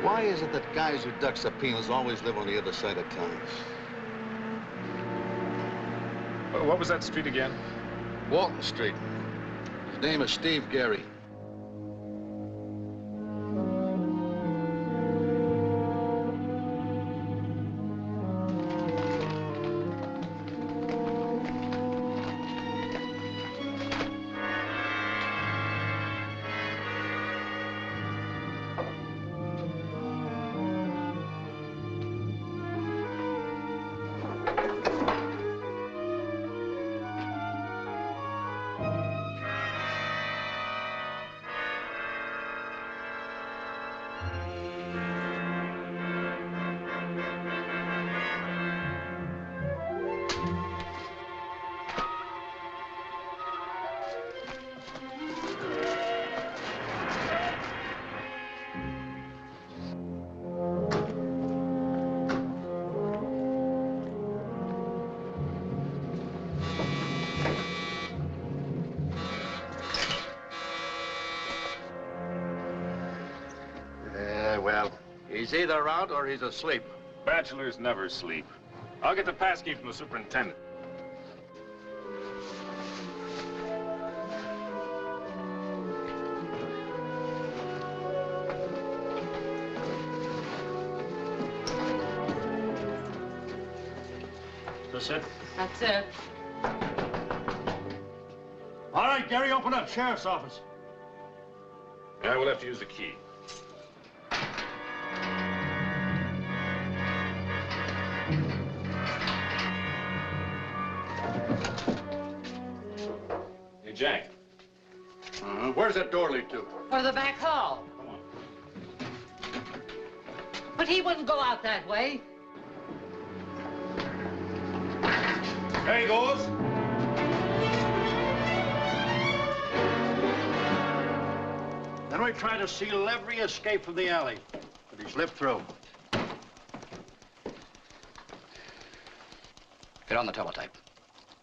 Why is it that guys who duck subpoenas always live on the other side of town? What was that street again? Walton Street. His name is Steve Gary. He's either out or he's asleep. Bachelors never sleep. I'll get the passkey from the superintendent. That's it? That's it. All right, Gary, open up. Sheriff's office. Yeah, we'll have to use the key. Hey, Jack. Where's that door lead to? For the back hall. Come on. But he wouldn't go out that way. There he goes. Then we tried to seal every escape from the alley, but he slipped through. Get on the teletype.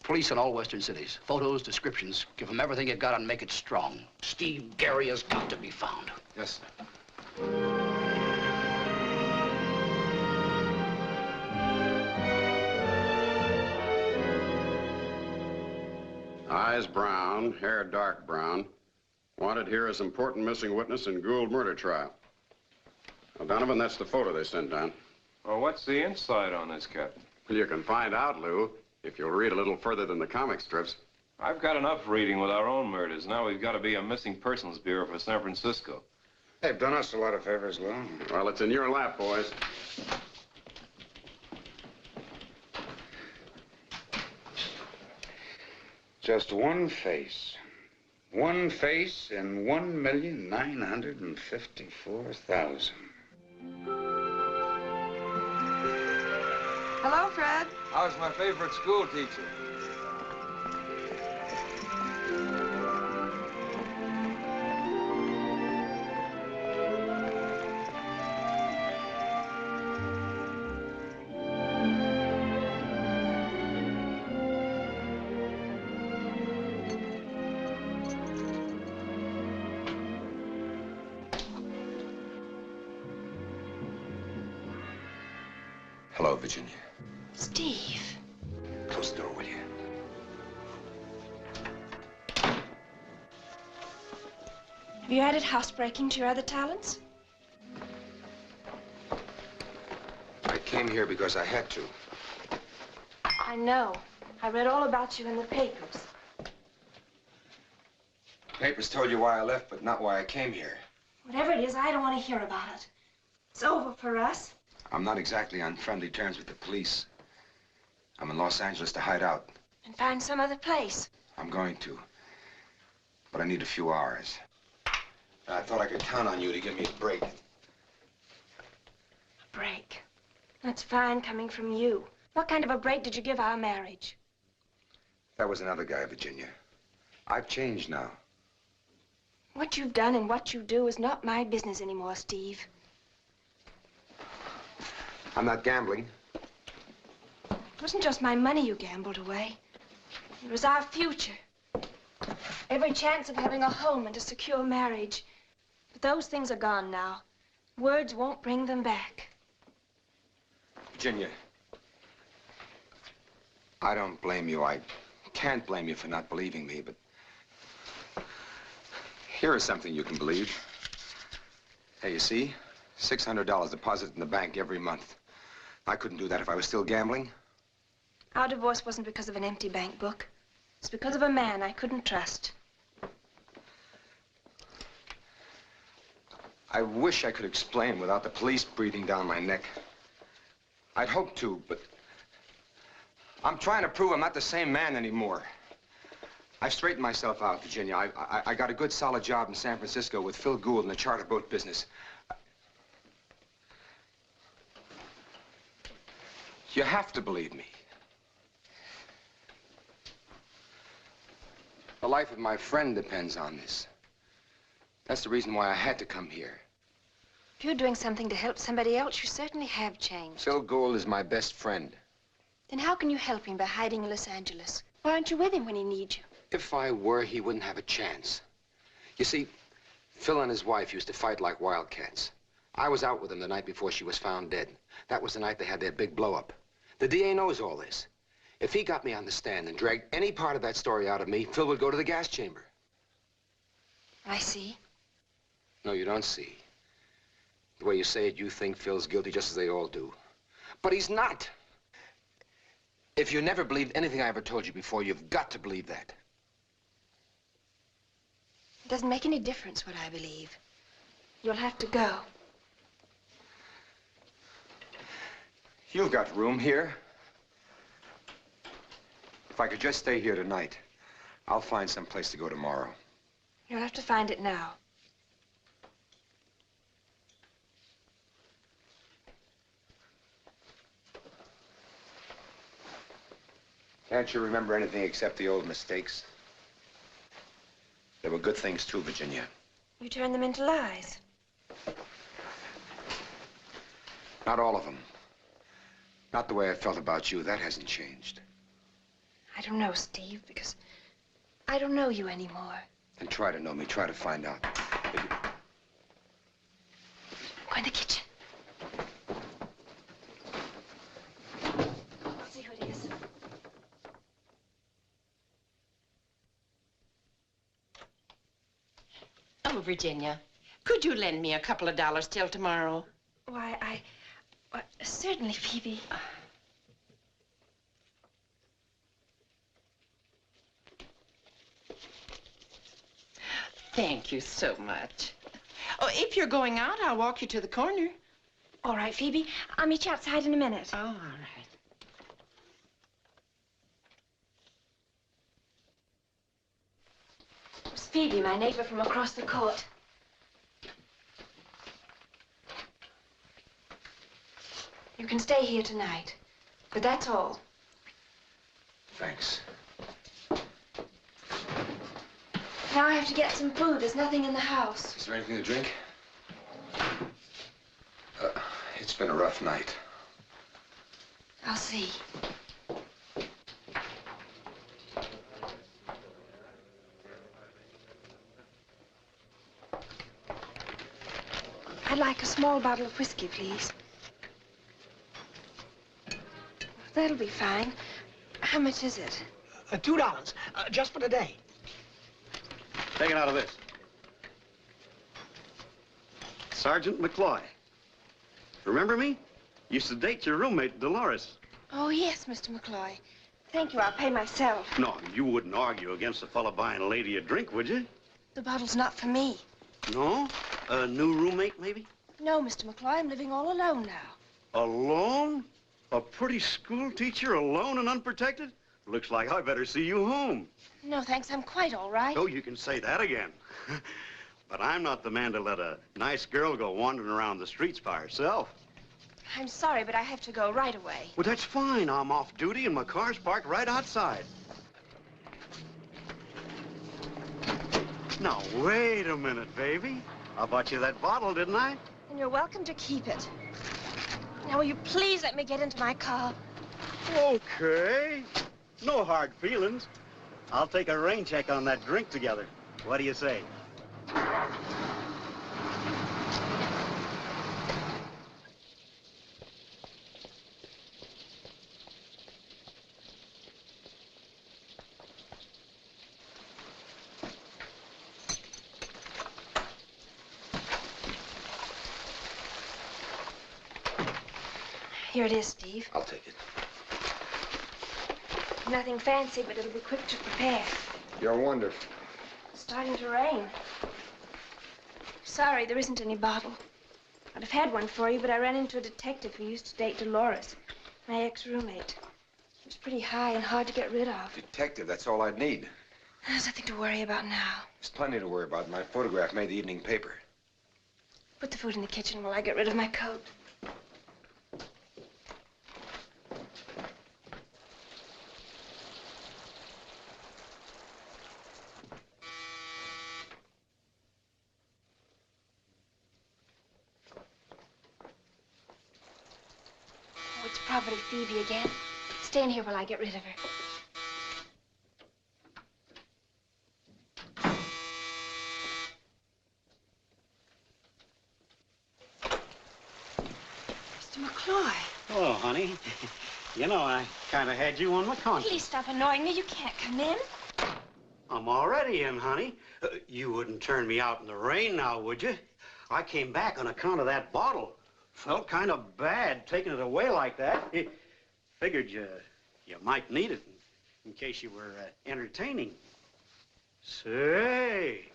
Police in all western cities. Photos, descriptions. Give them everything you've got and make it strong. Steve Gary has got to be found. Yes, sir. Eyes brown, hair dark brown. Wanted here as important missing witness in Gould murder trial. Now, Donovan, that's the photo they sent down. Well, what's the inside on this, Captain? Well, you can find out, Lou, if you'll read a little further than the comic strips. I've got enough reading with our own murders. Now we've got to be a missing persons bureau for San Francisco. They've done us a lot of favors, Lou. Well, it's in your lap, boys. Just one face. One face in 1,954,000. Hello, Fred. How's my favorite school teacher? Hello, Virginia. Steve. Close the door, will you? Have you added housebreaking to your other talents? I came here because I had to. I know. I read all about you in the papers. Papers told you why I left, but not why I came here. Whatever it is, I don't want to hear about it. It's over for us. I'm not exactly on friendly terms with the police. I'm in Los Angeles to hide out. And find some other place. I'm going to. But I need a few hours. I thought I could count on you to give me a break. A break? That's fine coming from you. What kind of a break did you give our marriage? That was another guy, Virginia. I've changed now. What you've done and what you do is not my business anymore, Steve. I'm not gambling. It wasn't just my money you gambled away. It was our future. Every chance of having a home and a secure marriage. But those things are gone now. Words won't bring them back. Virginia, I don't blame you. I can't blame you for not believing me, but here is something you can believe. Hey, you see? $600 deposited in the bank every month. I couldn't do that if I was still gambling. Our divorce wasn't because of an empty bank book. It's because of a man I couldn't trust. I wish I could explain without the police breathing down my neck. I'd hope to, but I'm trying to prove I'm not the same man anymore. I've straightened myself out, Virginia. I got a good, solid job in San Francisco with Phil Gould in the charter boat business. You have to believe me. The life of my friend depends on this. That's the reason why I had to come here. If you're doing something to help somebody else, you certainly have changed. Phil Gould is my best friend. Then how can you help him by hiding in Los Angeles? Why aren't you with him when he needs you? If I were, he wouldn't have a chance. You see, Phil and his wife used to fight like wildcats. I was out with them the night before she was found dead. That was the night they had their big blow-up. The DA knows all this. If he got me on the stand and dragged any part of that story out of me, Phil would go to the gas chamber. I see. No, you don't see. The way you say it, you think Phil's guilty just as they all do. But he's not. If you never believed anything I ever told you before, you've got to believe that. It doesn't make any difference what I believe. You'll have to go. You've got room here. If I could just stay here tonight, I'll find some place to go tomorrow. You'll have to find it now. Can't you remember anything except the old mistakes? There were good things too, Virginia. You turned them into lies. Not all of them. Not the way I felt about you. That hasn't changed. I don't know, Steve, because I don't know you anymore. Then try to know me. Try to find out. Go in the kitchen. I'll see who it is. Oh, Virginia, could you lend me a couple of dollars till tomorrow? Why, certainly, Phoebe. Thank you so much. Oh, if you're going out, I'll walk you to the corner. All right, Phoebe. I'll meet you outside in a minute. Oh, all right. It's Phoebe, my neighbor from across the court. You can stay here tonight, but that's all. Thanks. Now I have to get some food. There's nothing in the house. Is there anything to drink? It's been a rough night. I'll see. I'd like a small bottle of whiskey, please. That'll be fine. How much is it? $2, just for today. Take it out of this. Sergeant McCloy. Remember me? Used to date your roommate, Dolores. Oh, yes, Mr. McCloy. Thank you. I'll pay myself. No, you wouldn't argue against a fella buying a lady a drink, would you? The bottle's not for me. No? A new roommate, maybe? No, Mr. McCloy. I'm living all alone now. Alone? A pretty school teacher alone and unprotected? Looks like I better see you home. No, thanks. I'm quite all right. Oh, you can say that again. But I'm not the man to let a nice girl go wandering around the streets by herself. I'm sorry, but I have to go right away. Well, that's fine. I'm off duty and my car's parked right outside. Now, wait a minute, baby. I bought you that bottle, didn't I? And you're welcome to keep it. Now, will you please let me get into my car? Okay. No hard feelings. I'll take a rain check on that drink together. What do you say? Here it is, Steve. I'll take it. Nothing fancy, but it'll be quick to prepare. You're wonderful. It's starting to rain. Sorry, there isn't any bottle. I'd have had one for you, but I ran into a detective who used to date Dolores, my ex-roommate. He was pretty high and hard to get rid of. Detective, that's all I'd need. There's nothing to worry about now. There's plenty to worry about. My photograph made the evening paper. Put the food in the kitchen while I get rid of my coat. Oh, it's probably Phoebe again. Stay in here while I get rid of her. Hello, honey. You know, I kind of had you on my conscience. Please stop annoying me. You can't come in. I'm already in, honey. You wouldn't turn me out in the rain now, would you? I came back on account of that bottle. Felt kind of bad taking it away like that. Figured you might need it in case you were entertaining. Say,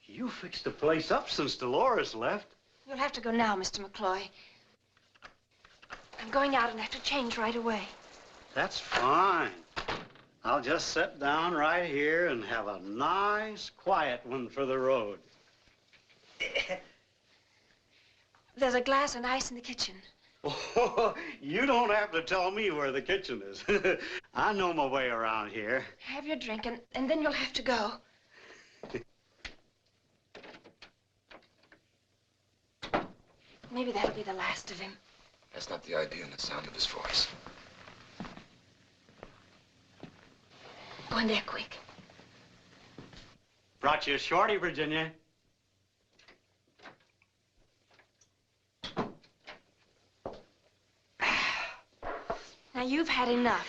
you fixed the place up since Dolores left. You'll have to go now, Mr. McCloy. I'm going out and have to change right away. That's fine. I'll just sit down right here and have a nice, quiet one for the road. There's a glass and ice in the kitchen. Oh, you don't have to tell me where the kitchen is. I know my way around here. Have your drink, and then you'll have to go. Maybe that'll be the last of him. That's not the idea in the sound of his voice. Go in there quick. Brought you a shorty, Virginia. Now, you've had enough.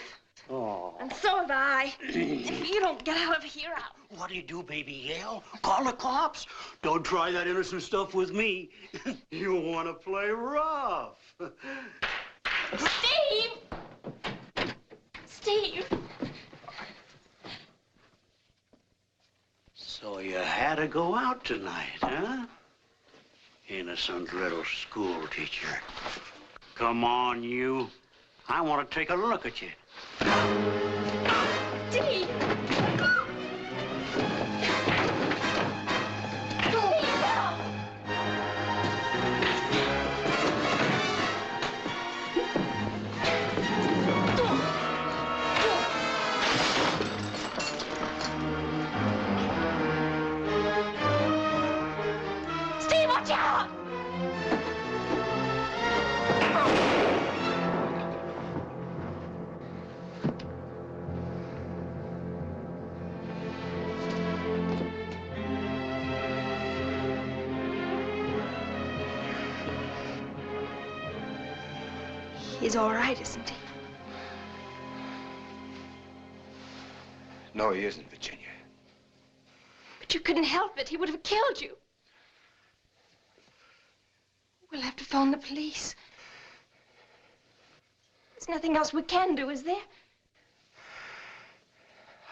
Oh. And so have I. If you don't get out of here, I'll... What do you do, baby? Yell? Call the cops? Don't try that innocent stuff with me. You want to play rough. Steve! Steve! So you had to go out tonight, huh? Innocent little school teacher. Come on, you. I want to take a look at you. Steve! Steve, watch out! He's all right, isn't he? No, he isn't, Virginia. But you couldn't help it. He would have killed you. We'll have to phone the police. There's nothing else we can do, is there?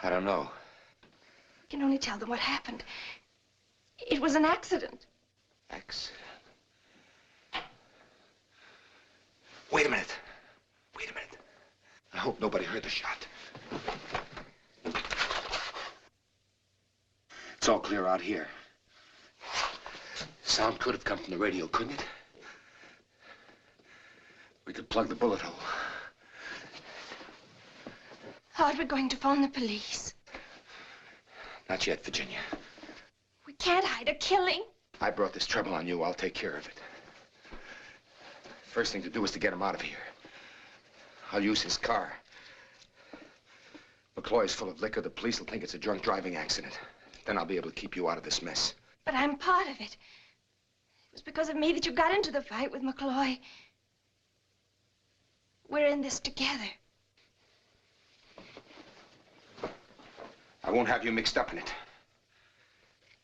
I don't know. We can only tell them what happened. It was an accident. Accident? Wait a minute. Wait a minute. I hope nobody heard the shot. It's all clear out here. Sound could have come from the radio, couldn't it? We could plug the bullet hole. How are we going to phone the police? Not yet, Virginia. We can't hide a killing. I brought this trouble on you. I'll take care of it. First thing to do is to get him out of here. I'll use his car. McCloy's full of liquor. The police will think it's a drunk driving accident. Then I'll be able to keep you out of this mess. But I'm part of it. It was because of me that you got into the fight with McCloy. We're in this together. I won't have you mixed up in it.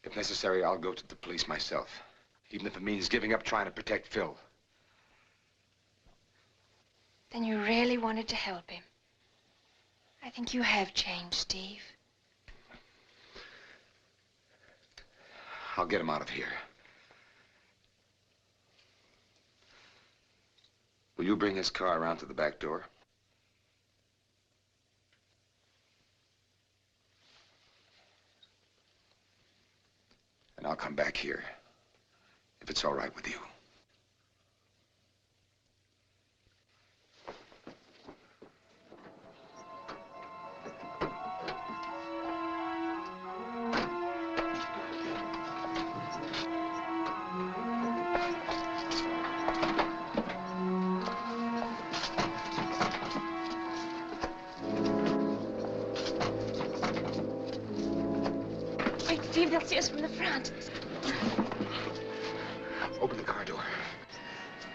If necessary, I'll go to the police myself. Even if it means giving up trying to protect Phil. Then you really wanted to help him. I think you have changed, Steve. I'll get him out of here. Will you bring his car around to the back door? And I'll come back here, if it's all right with you. Wait, Steve, they'll see us from the front. Open the car door.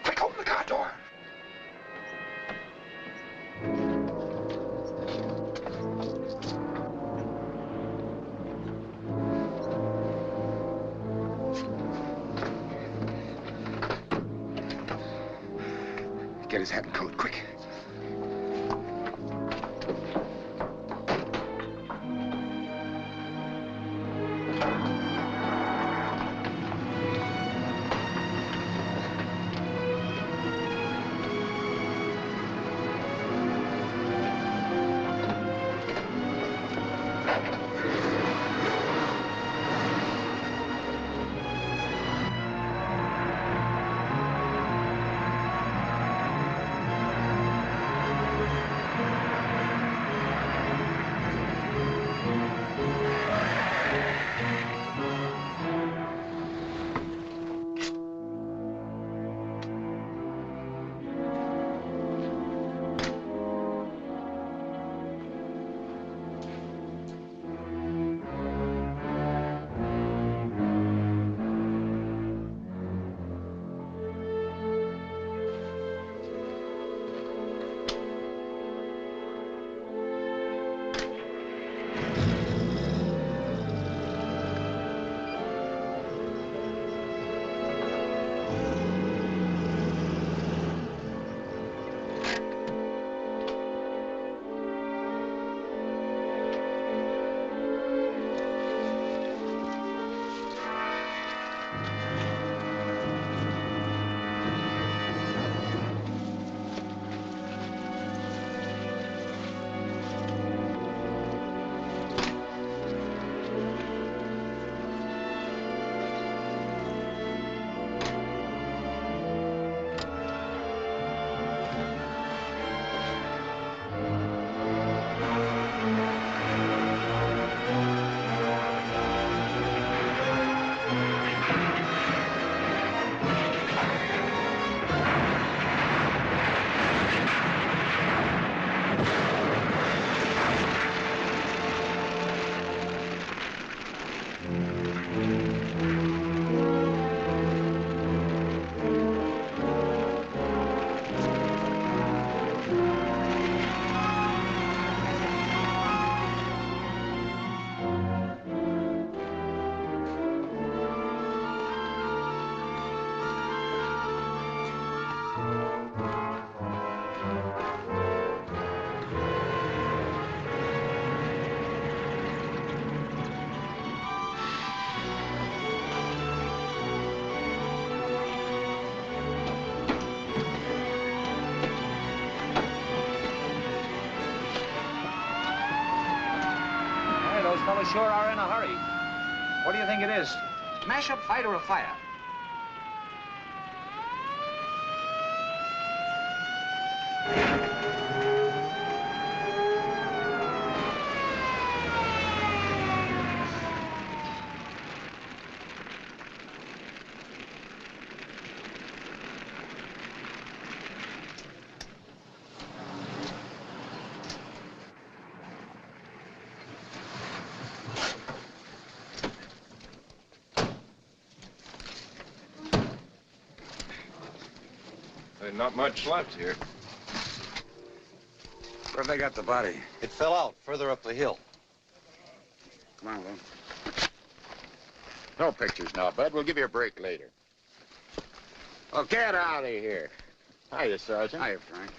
Quick, open the car door. Get his hat and coat, quick. Those fellows sure are in a hurry. What do you think it is? Smash-up fight or a fire? There's not much left here. Where have they got the body? It fell out further up the hill. Come on, Lou. No pictures now, Bud. We'll give you a break later. Well, get out of here. Hiya, Sergeant. Hiya, Frank.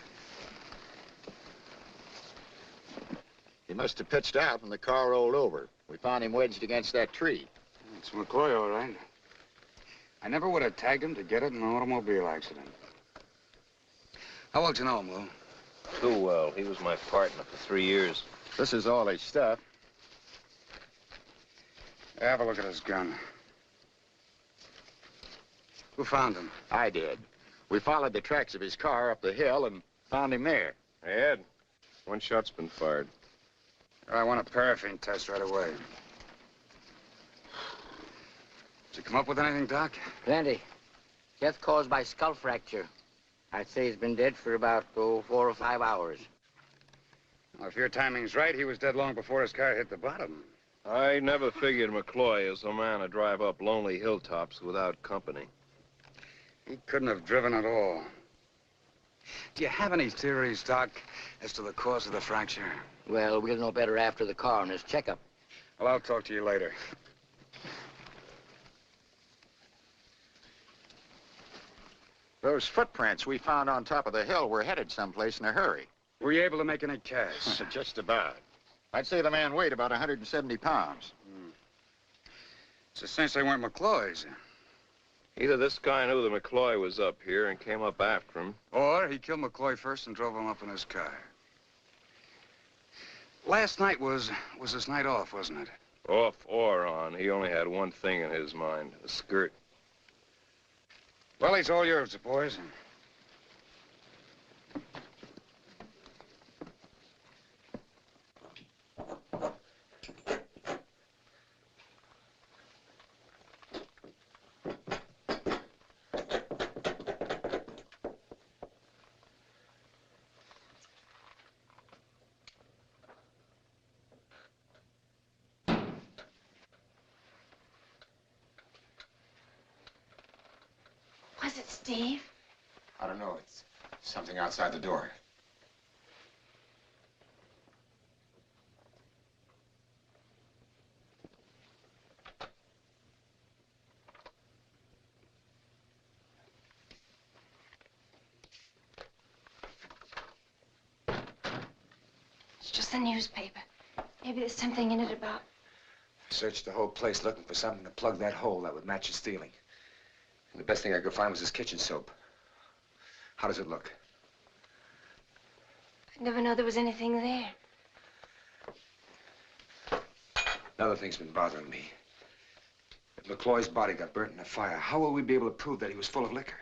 He must have pitched out when the car rolled over. We found him wedged against that tree. It's McCloy, all right. I never would have tagged him to get it in an automobile accident. How well do you know him, Lou? Too well. He was my partner for 3 years. This is all his stuff. Have a look at his gun. Who found him? I did. We followed the tracks of his car up the hill and found him there. Ed, one shot's been fired. I want a paraffin test right away. Did you come up with anything, Doc? Plenty. Death caused by skull fracture. I'd say he's been dead for about 4 or 5 hours. Well, if your timing's right, he was dead long before his car hit the bottom. I never figured McCloy as a man to drive up lonely hilltops without company. He couldn't have driven at all. Do you have any theories, Doc, as to the cause of the fracture? Well, we'll know better after the coroner's checkup. Well, I'll talk to you later. Those footprints we found on top of the hill were headed someplace in a hurry. Were you able to make any casts? Just about. I'd say the man weighed about 170 pounds. It's a cinch they weren't McCloy's. Either this guy knew that McCloy was up here and came up after him. Or he killed McCloy first and drove him up in his car. Last night was his night off, wasn't it? Off or on, he only had one thing in his mind, a skirt. Well, it's all yours, boys. Was it Steve? I don't know. It's something outside the door. It's just the newspaper. Maybe there's something in it about... I searched the whole place looking for something to plug that hole that would match his stealing. And the best thing I could find was his kitchen soap. How does it look? I never know there was anything there. Another thing's been bothering me. If McCloy's body got burnt in a fire, how will we be able to prove that he was full of liquor?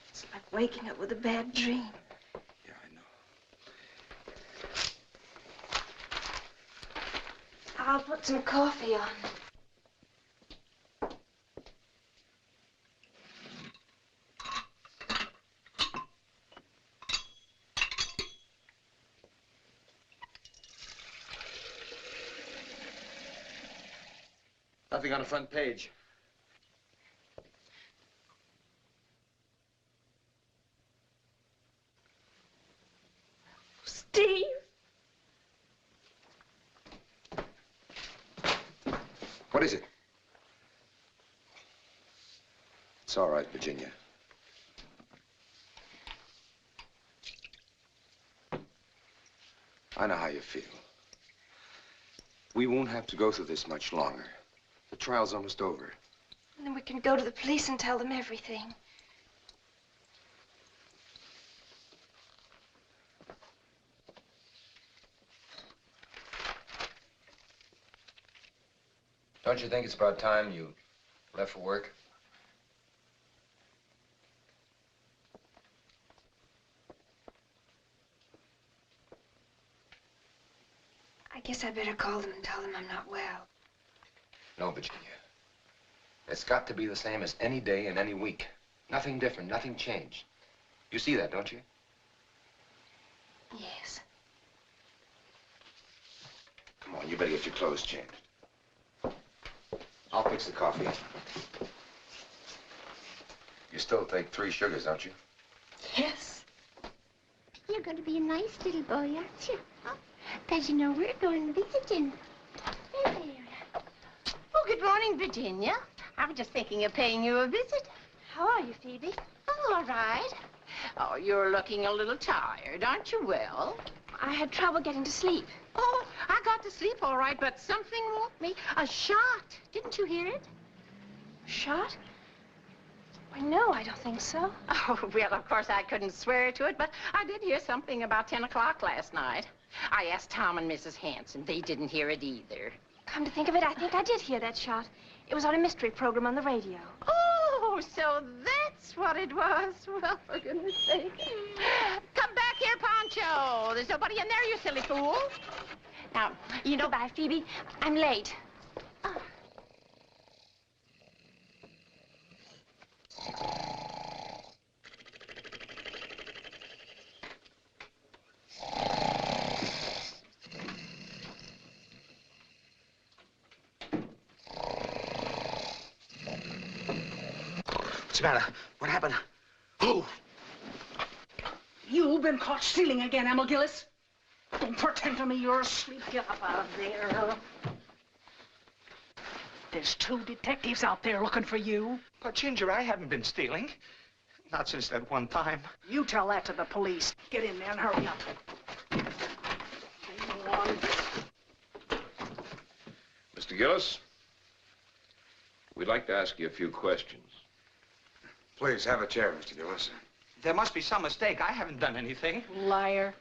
It's like waking up with a bad dream. Yeah, I know. I'll put some coffee on. Nothing on the front page. Steve! What is it? It's all right, Virginia. I know how you feel. We won't have to go through this much longer. The trial's almost over. And then we can go to the police and tell them everything. Don't you think it's about time you left for work? I guess I better call them and tell them I'm not well. No, Virginia. It's got to be the same as any day and any week. Nothing different, nothing changed. You see that, don't you? Yes. Come on, you better get your clothes changed. I'll fix the coffee. You still take 3 sugars, don't you? Yes. You're going to be a nice little boy, aren't you? Because you know we're going visiting. There. Oh, good morning, Virginia. I was just thinking of paying you a visit. How are you, Phoebe? Oh, all right. Oh, you're looking a little tired, aren't you? Well, I had trouble getting to sleep. Oh, I got to sleep all right, but something woke me. A shot. Didn't you hear it? Shot? Why, no, I don't think so. Oh, well, of course, I couldn't swear to it, but I did hear something about 10 o'clock last night. I asked Tom and Mrs. Hanson. They didn't hear it either. Come to think of it, I think I did hear that shot. It was on a mystery program on the radio. Oh, so that's what it was. Well, for goodness sake. Come back here, Pancho. There's nobody in there, you silly fool. Now, you know... Goodbye, Phoebe. I'm late. What's the matter? What happened? Oh! You've been caught stealing again, Emma Gillis. Don't pretend to me you're asleep. Get up out of there. There's 2 detectives out there looking for you. But, Ginger, I haven't been stealing. Not since that one time. You tell that to the police. Get in there and hurry up. Go on. Mr. Gillis, we'd like to ask you a few questions. Please, have a chair, Mr. Gillis. There must be some mistake. I haven't done anything. Liar.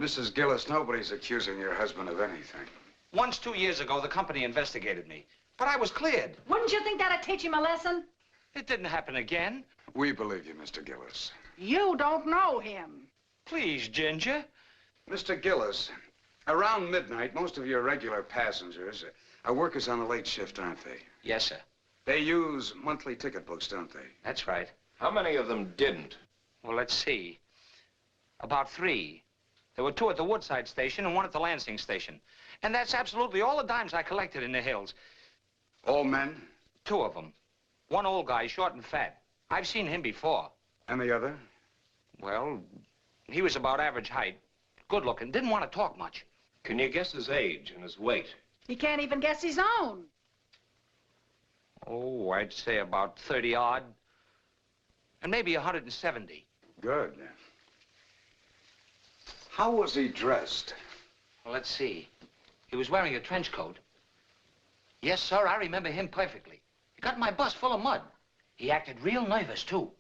Mrs. Gillis, nobody's accusing your husband of anything. Once 2 years ago, the company investigated me. But I was cleared. Wouldn't you think that'd teach him a lesson? It didn't happen again. We believe you, Mr. Gillis. You don't know him. Please, Ginger. Mr. Gillis, around midnight, most of your regular passengers are workers on the late shift, aren't they? Yes, sir. They use monthly ticket books, don't they? That's right. How many of them didn't? Well, let's see. About 3. There were 2 at the Woodside station and 1 at the Lansing station. And that's absolutely all the dimes I collected in the hills. All men? 2 of them. 1 old guy, short and fat. I've seen him before. And the other? Well, he was about average height. Good looking. Didn't want to talk much. Can you guess his age and his weight? He can't even guess his own. Oh, I'd say about 30-odd. And maybe 170. Good. How was he dressed? Well, let's see. He was wearing a trench coat. Yes, sir, I remember him perfectly. He got my bus full of mud. He acted real nervous, too.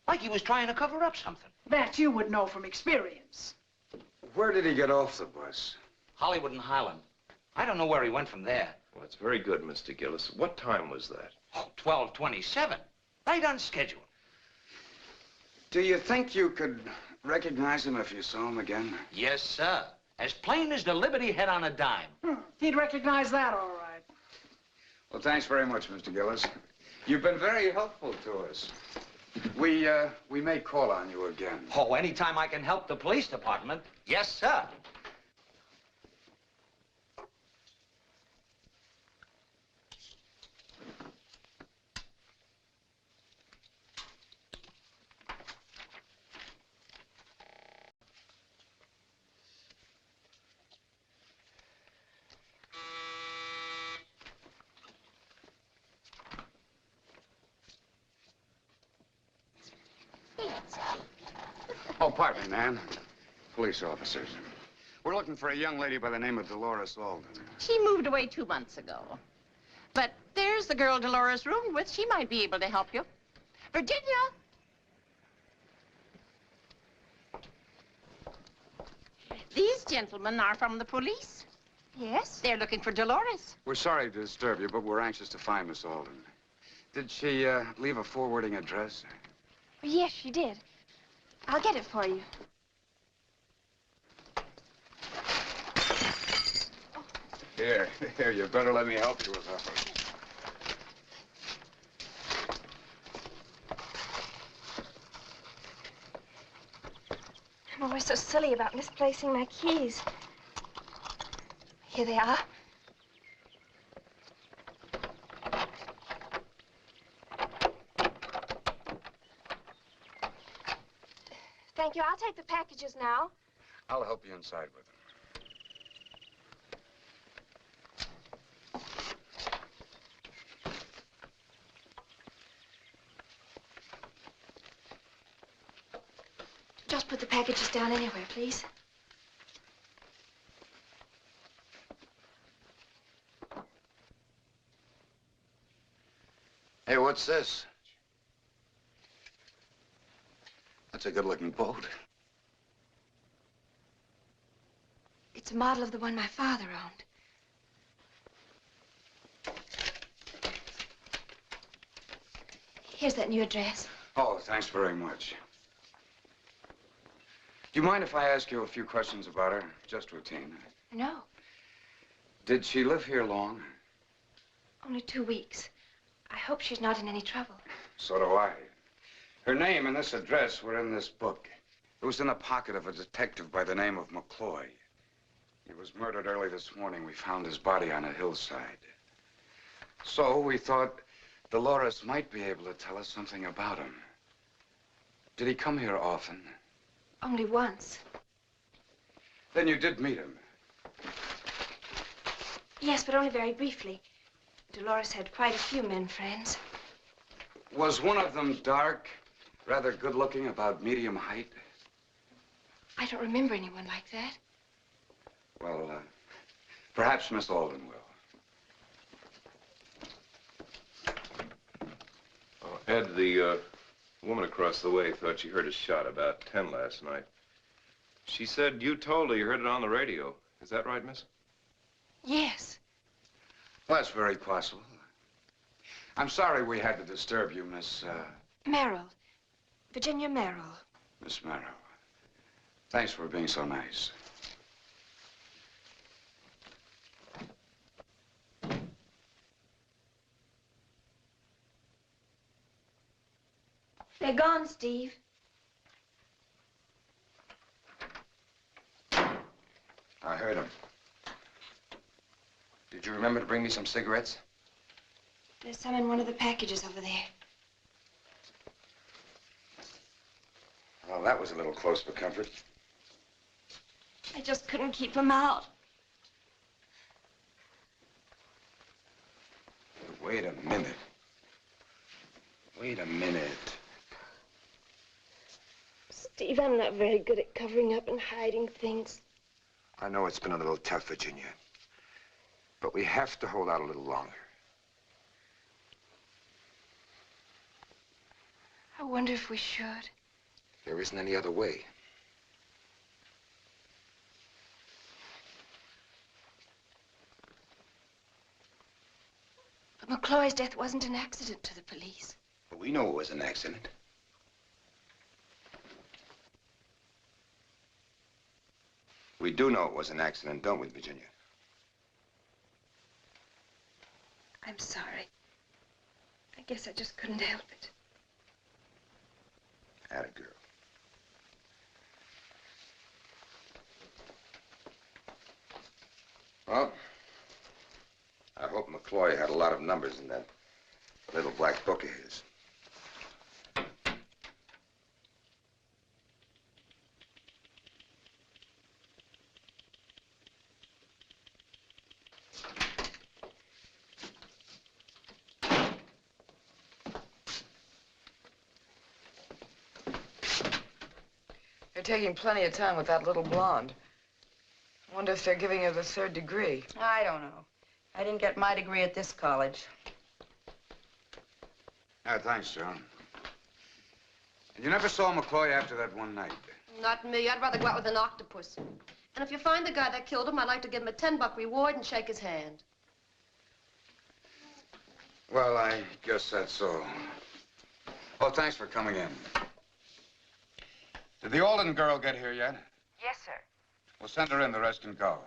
Like he was trying to cover up something. That you would know from experience. Where did he get off the bus? Hollywood and Highland. I don't know where he went from there. Well, that's very good, Mr. Gillis. What time was that? Oh, 12:27. Right on schedule. Do you think you could recognize him if you saw him again? Yes, sir. As plain as the Liberty head on a dime. He'd recognize that, all right. Well, thanks very much, Mr. Gillis. You've been very helpful to us. We may call on you again. Oh, anytime I can help the police department. Yes, sir. Oh, pardon me, ma'am. Police officers. We're looking for a young lady by the name of Dolores Alden. She moved away 2 months ago. But there's the girl Dolores roomed with. She might be able to help you. Virginia! These gentlemen are from the police. Yes? They're looking for Dolores. We're sorry to disturb you, but we're anxious to find Miss Alden. Did she leave a forwarding address? Yes, she did. I'll get it for you. Here, you better let me help you with that one. I'm always so silly about misplacing my keys. Here they are. Thank you. I'll take the packages now. I'll help you inside with them. Just put the packages down anywhere, please. what's this? That's a good-looking boat. It's a model of the one my father owned. Here's that new address. Oh, thanks very much. Do you mind if I ask you a few questions about her? Just routine. No, Did she live here long? only 2 weeks. I hope she's not in any trouble. So do I. Her name and this address were in this book. It was in the pocket of a detective by the name of McCloy. He was murdered early this morning. We found his body on a hillside. So we thought Dolores might be able to tell us something about him. Did he come here often? Only once. Then you did meet him. Yes, but only very briefly. Dolores had quite a few men friends. Was one of them dark, rather good-looking, about medium height? I don't remember anyone like that. Well, perhaps Miss Alden will. Oh, Ed, the woman across the way thought she heard a shot about 10 last night. She said you told her you heard it on the radio. Is that right, miss? Yes. Well, that's very possible. I'm sorry we had to disturb you, Miss, Merrill. Virginia Merrill. Miss Merrill. Thanks for being so nice. They're gone, Steve. I heard him. Did you remember to bring me some cigarettes? There's some in one of the packages over there. Well, that was a little close for comfort. I just couldn't keep them out. Wait a minute. Wait a minute. Steve, I'm not very good at covering up and hiding things. I know it's been a little tough, Virginia. But we have to hold out a little longer. I wonder if we should. There isn't any other way. But McCloy's death wasn't an accident to the police. But we know it was an accident. We do know it was an accident, don't we, Virginia? I'm sorry. I guess I just couldn't help it. Atta girl. Well, I hope McCloy had a lot of numbers in that little black book of his. They're taking plenty of time with that little blonde. I wonder if they're giving her the 3rd degree. I don't know. I didn't get my degree at this college. Thanks, John. And you never saw McCloy after that one night? Not me. I'd rather go out with an octopus. And if you find the guy that killed him, I'd like to give him a $10 reward and shake his hand. Well, I guess that's all. Oh, thanks for coming in. Did the Alden girl get here yet? Yes, sir. We'll send her in. The rest can go.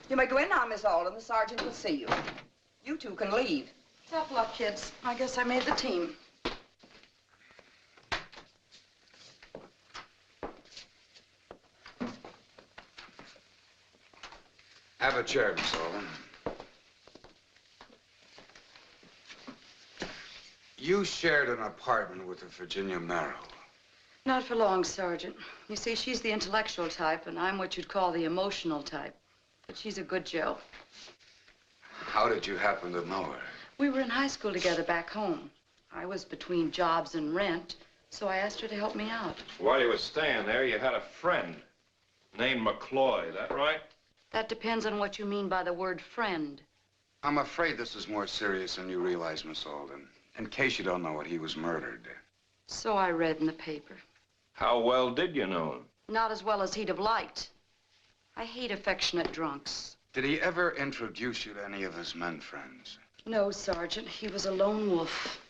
You may go in now, Miss Alden. The sergeant will see you. You two can leave. Tough luck, kids. I guess I made the team. Have a chair, Miss Alden. You shared an apartment with a Virginia Merrill. Not for long, Sergeant. You see, she's the intellectual type, and I'm what you'd call the emotional type. But she's a good Joe. How did you happen to know her? We were in high school together back home. I was between jobs and rent, so I asked her to help me out. While you were staying there, you had a friend named McCloy, that right? That depends on what you mean by the word friend. I'm afraid this is more serious than you realize, Miss Alden. In case you don't know it, he was murdered. So I read in the paper. How well did you know him? Not as well as he'd have liked. I hate affectionate drunks. Did he ever introduce you to any of his men friends? No, Sergeant. He was a lone wolf.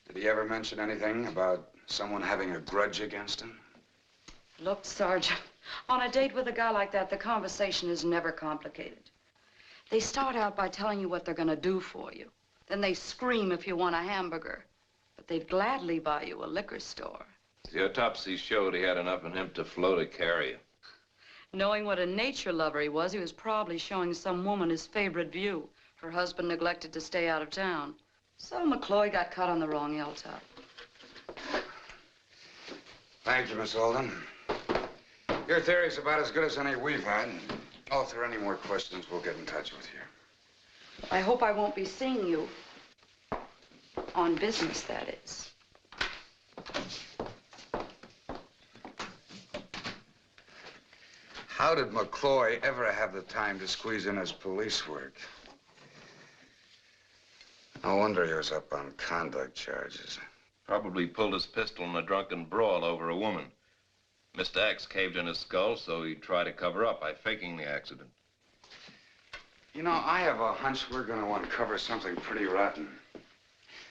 Did he ever mention anything about someone having a grudge against him? Look, Sergeant, on a date with a guy like that, the conversation is never complicated. They start out by telling you what they're gonna do for you. Then they scream if you want a hamburger. But they'd gladly buy you a liquor store. The autopsy showed he had enough in him to float a carrier. Knowing what a nature lover he was probably showing some woman his favorite view. Her husband neglected to stay out of town. So McCloy got caught on the wrong hilltop. Thank you, Miss Alden. Your theory's about as good as any we've had. Oh, if there are any more questions, we'll get in touch with you. I hope I won't be seeing you. On business, that is. How did McCloy ever have the time to squeeze in his police work? No wonder he was up on conduct charges. Probably pulled his pistol in a drunken brawl over a woman. Mr. X caved in his skull, so he tried to cover up by faking the accident. You know, I have a hunch we're going to uncover something pretty rotten.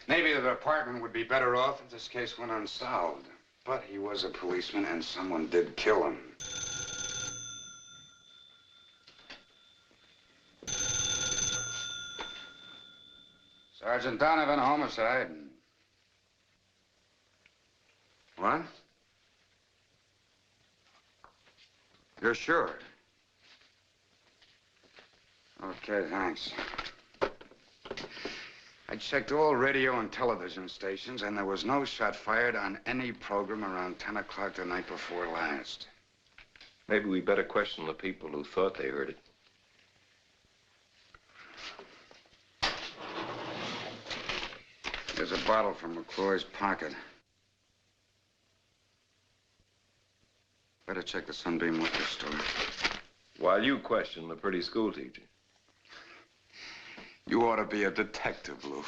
Maybe the department would be better off if this case went unsolved. But he was a policeman, and someone did kill him. Sergeant Donovan, homicide. What? You're sure? Okay, thanks. I checked all radio and television stations, and there was no shot fired on any program around 10 o'clock the night before last. Maybe we better question the people who thought they heard it. There's a bottle from McCloy's pocket. Better check the Sunbeam liquor store. While you question the pretty school teacher. You ought to be a detective, Lou.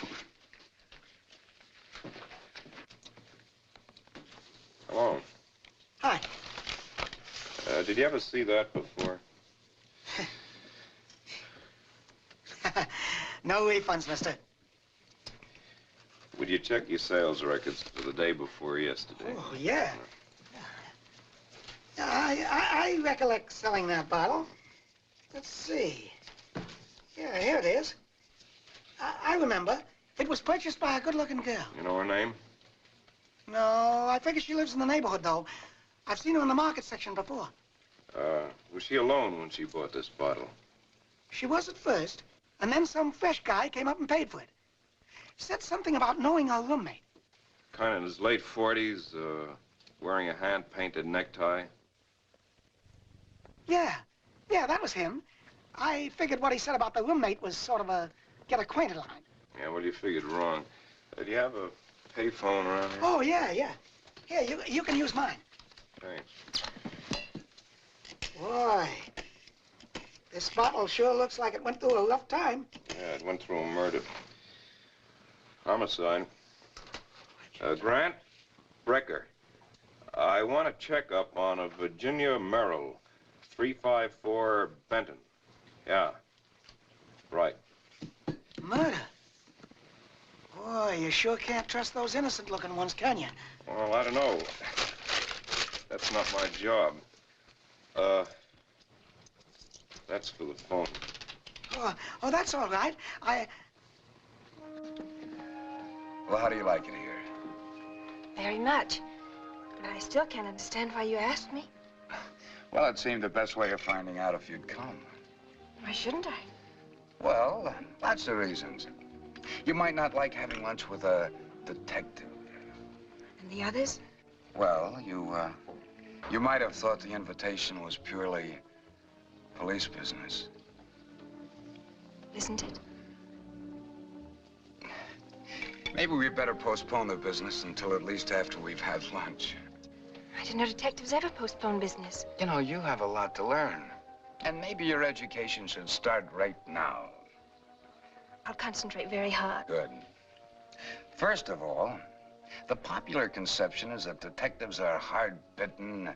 Hello. Hi. Did you ever see that before? No refunds, mister. Would you check your sales records for the day before yesterday? Oh, yeah. I recollect selling that bottle. Let's see. Yeah, here it is. I remember. It was purchased by a good-looking girl. You know her name? No, I figure she lives in the neighborhood, though. I've seen her in the market section before. Was she alone when she bought this bottle? She was at first, and then some fresh guy came up and paid for it. Said something about knowing her roommate. Kind of in his late 40s, wearing a hand-painted necktie. Yeah, that was him. I figured what he said about the roommate was sort of a get-acquainted line. Yeah, well, you figured wrong. Do you have a payphone around here? Oh, yeah. Here, you can use mine. Thanks. Boy, this bottle sure looks like it went through a rough time. Yeah, it went through a murder. Homicide. Grant Brecker. I want to check up on a Virginia Merrill, 354 Benton. Yeah. Right. Murder? Boy, you sure can't trust those innocent-looking ones, can you? Well, I don't know. That's not my job. That's for the phone. Oh, that's all right. Well, how do you like it here? Very much. But I still can't understand why you asked me. Well, it seemed the best way of finding out if you'd come. Why shouldn't I? Well, lots of reasons. You might not like having lunch with a detective. And the others? Well, you might have thought the invitation was purely police business. Isn't it? Maybe we'd better postpone the business until at least after we've had lunch. I didn't know detectives ever postpone business. You know, you have a lot to learn. And maybe your education should start right now. I'll concentrate very hard. Good. First of all, the popular conception is that detectives are hard-bitten,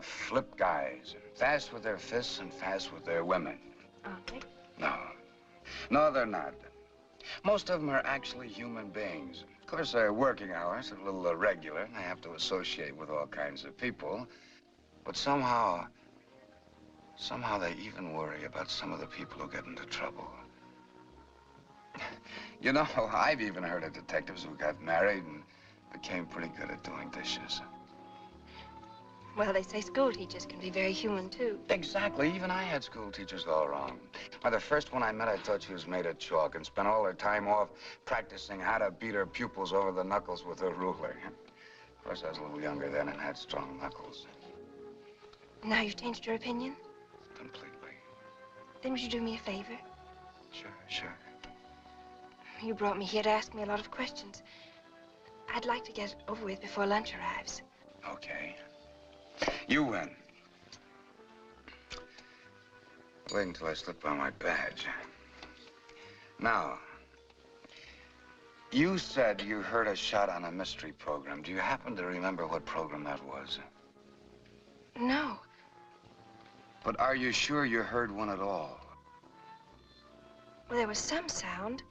flip guys. Fast with their fists and fast with their women. Aren't they? No. No, they're not. Most of them are actually human beings. Of course, their working hours are a little irregular, and they have to associate with all kinds of people. But somehow they even worry about some of the people who get into trouble. You know, I've even heard of detectives who got married and became pretty good at doing dishes. Well, they say school teachers can be very human, too. Exactly. Even I had school teachers all wrong. Why, the first one I met, I thought she was made of chalk and spent all her time off practicing how to beat her pupils over the knuckles with a ruler. Of course, I was a little younger then and had strong knuckles. Now you've changed your opinion? Completely. Then would you do me a favor? Sure. You brought me here to ask me a lot of questions. I'd like to get it over with before lunch arrives. Okay. You win. Wait until I slip on my badge. Now, you said you heard a shot on a mystery program. Do you happen to remember what program that was? No. But are you sure you heard one at all? Well, there was some sound.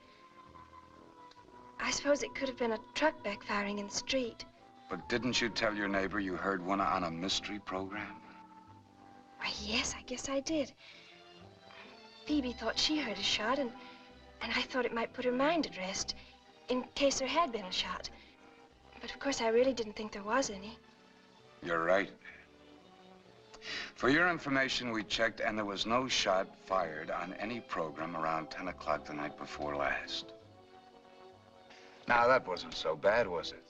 I suppose it could have been a truck backfiring in the street. But didn't you tell your neighbor you heard one on a mystery program? Why, yes, I guess I did. Phoebe thought she heard a shot, and I thought it might put her mind at rest, in case there had been a shot. But, of course, I really didn't think there was any. You're right. For your information, we checked, and there was no shot fired on any program around 10 o'clock the night before last. Now, that wasn't so bad, was it?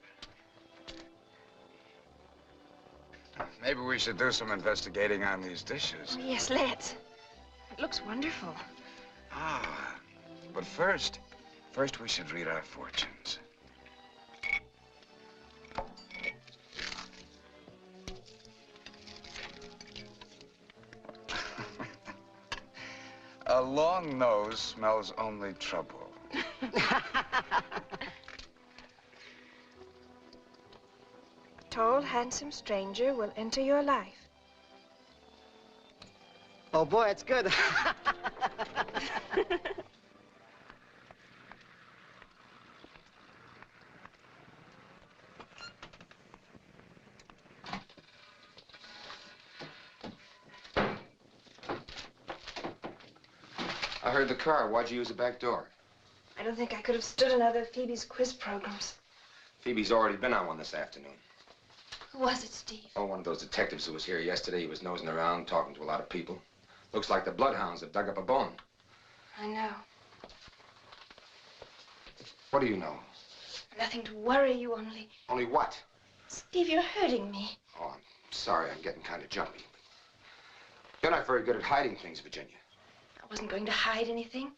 Maybe we should do some investigating on these dishes. Oh, yes, let's. It looks wonderful. Ah, but first we should read our fortunes. A long nose smells only trouble. Tall, handsome stranger will enter your life. Oh, boy, it's good. I heard the car. Why'd you use the back door? I don't think I could have stood another of Phoebe's quiz programs. Phoebe's already been on one this afternoon. Who was it, Steve? Oh, one of those detectives who was here yesterday. He was nosing around, talking to a lot of people. Looks like the bloodhounds have dug up a bone. I know. What do you know? Nothing to worry you, only... Only what? Steve, you're hurting me. Oh, I'm sorry. I'm getting kind of jumpy. You're not very good at hiding things, Virginia. I wasn't going to hide anything.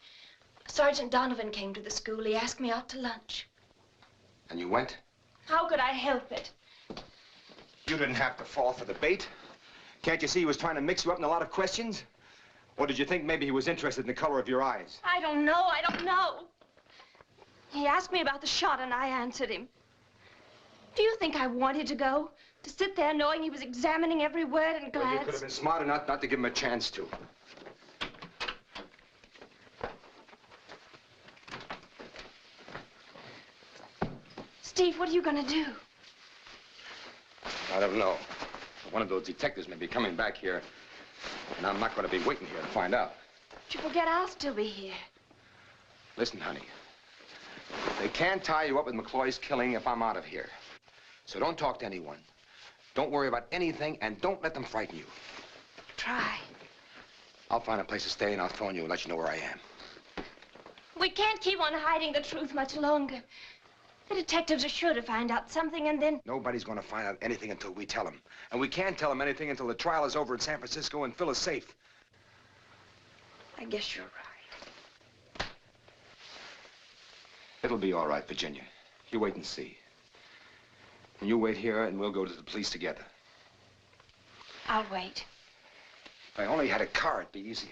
Sergeant Donovan came to the school. He asked me out to lunch. And you went? How could I help it? You didn't have to fall for the bait. Can't you see he was trying to mix you up in a lot of questions? Or did you think maybe he was interested in the color of your eyes? I don't know. He asked me about the shot, and I answered him. Do you think I wanted to go? To sit there knowing he was examining every word and glance? Well, you could have been smart enough not to give him a chance to. Steve, what are you going to do? I don't know. One of those detectives may be coming back here, and I'm not going to be waiting here to find out. Don't you forget I'll still be here. Listen, honey. They can't tie you up with McCloy's killing if I'm out of here. So don't talk to anyone. Don't worry about anything, and don't let them frighten you. Try. I'll find a place to stay, and I'll phone you and let you know where I am. We can't keep on hiding the truth much longer. The detectives are sure to find out something, and then... Nobody's going to find out anything until we tell them. And we can't tell them anything until the trial is over in San Francisco and Phil is safe. I guess you're right. It'll be all right, Virginia. You wait and see. And you wait here, and we'll go to the police together. I'll wait. If I only had a car, it'd be easier.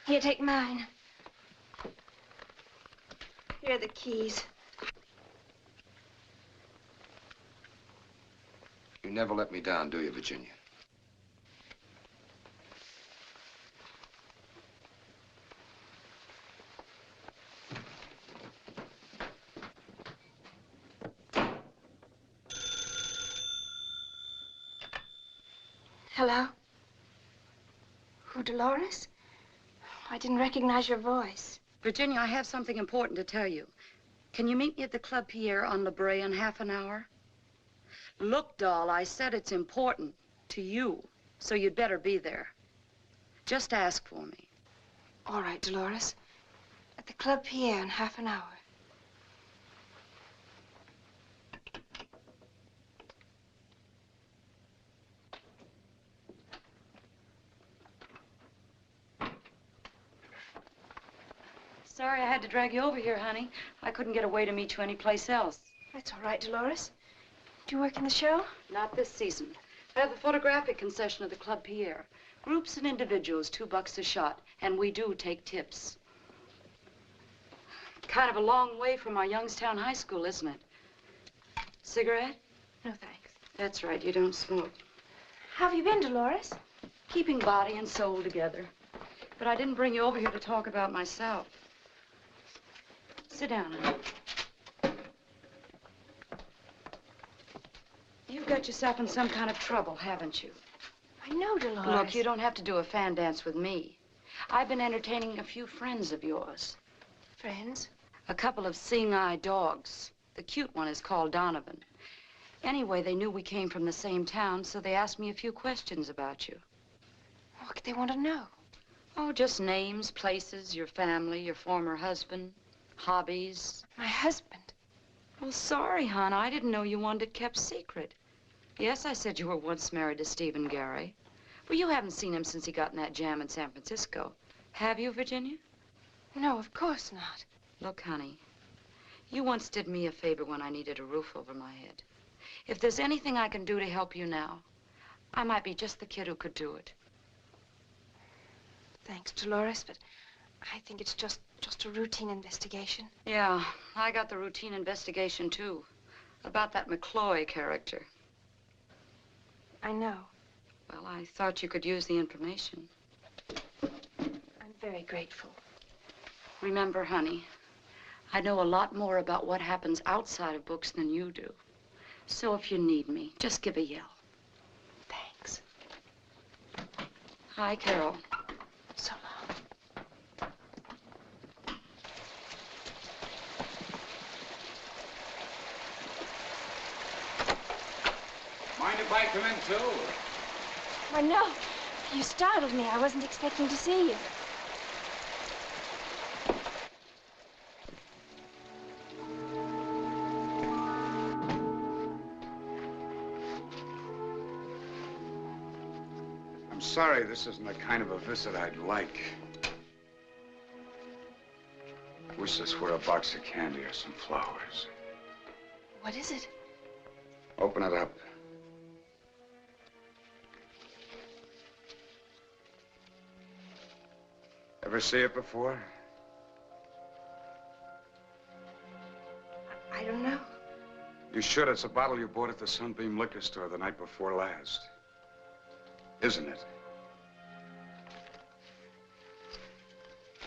Here, take mine. Here are the keys. You never let me down, do you, Virginia? Hello? Who, Dolores? I didn't recognize your voice. Virginia, I have something important to tell you. Can you meet me at the Club Pierre on La Brea in half an hour? Look, doll, I said it's important to you, so you'd better be there. Just ask for me. All right, Dolores. At the Club Pierre in half an hour. Sorry I had to drag you over here, honey. I couldn't get away to meet you anyplace else. That's all right, Dolores. Do you work in the show? Not this season. I have the photographic concession of the Club Pierre. Groups and individuals, $2 a shot, and we do take tips. Kind of a long way from our Youngstown High School, isn't it? Cigarette? No, thanks. That's right, you don't smoke. How have you been, Dolores? Keeping body and soul together. But I didn't bring you over here to talk about myself. Sit down, honey. You've got yourself in some kind of trouble, haven't you? I know, Dolores. Look, you don't have to do a fan dance with me. I've been entertaining a few friends of yours. Friends? A couple of seeing-eye dogs. The cute one is called Donovan. Anyway, they knew we came from the same town, so they asked me a few questions about you. What could they want to know? Oh, just names, places, your family, your former husband, hobbies. My husband? Well, sorry, hon. I didn't know you wanted it kept secret. Yes, I said you were once married to Stephen Gary. Well, you haven't seen him since he got in that jam in San Francisco. Have you, Virginia? No, of course not. Look, honey, you once did me a favor when I needed a roof over my head. If there's anything I can do to help you now, I might be just the kid who could do it. Thanks, Dolores, but I think it's just a routine investigation. Yeah, I got the routine investigation, too. About that McCloy character. I know. Well, I thought you could use the information. I'm very grateful. Remember, honey, I know a lot more about what happens outside of books than you do. So if you need me, just give a yell. Thanks. Hi, Carol. So long. Mind if I come in, too? Why, no. You startled me. I wasn't expecting to see you. I'm sorry this isn't the kind of a visit I'd like. Wish this were a box of candy or some flowers. What is it? Open it up. Ever see it before? I don't know. You should. It's a bottle you bought at the Sunbeam Liquor Store the night before last. Isn't it?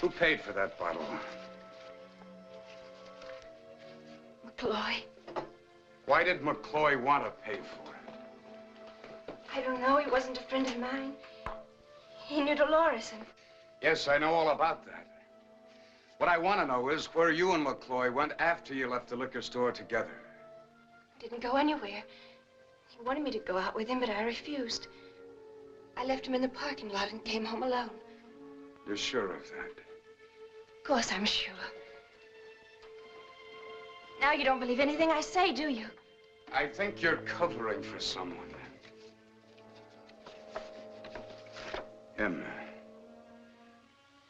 Who paid for that bottle? McCloy. Why did McCloy want to pay for it? I don't know. He wasn't a friend of mine. He knew Dolores, and Yes, I know all about that. What I want to know is where you and McCloy went after you left the liquor store together. didn't go anywhere. He wanted me to go out with him, but I refused. I left him in the parking lot and came home alone. You're sure of that? Of course I'm sure. Now you don't believe anything I say, do you? I think you're covering for someone. Him.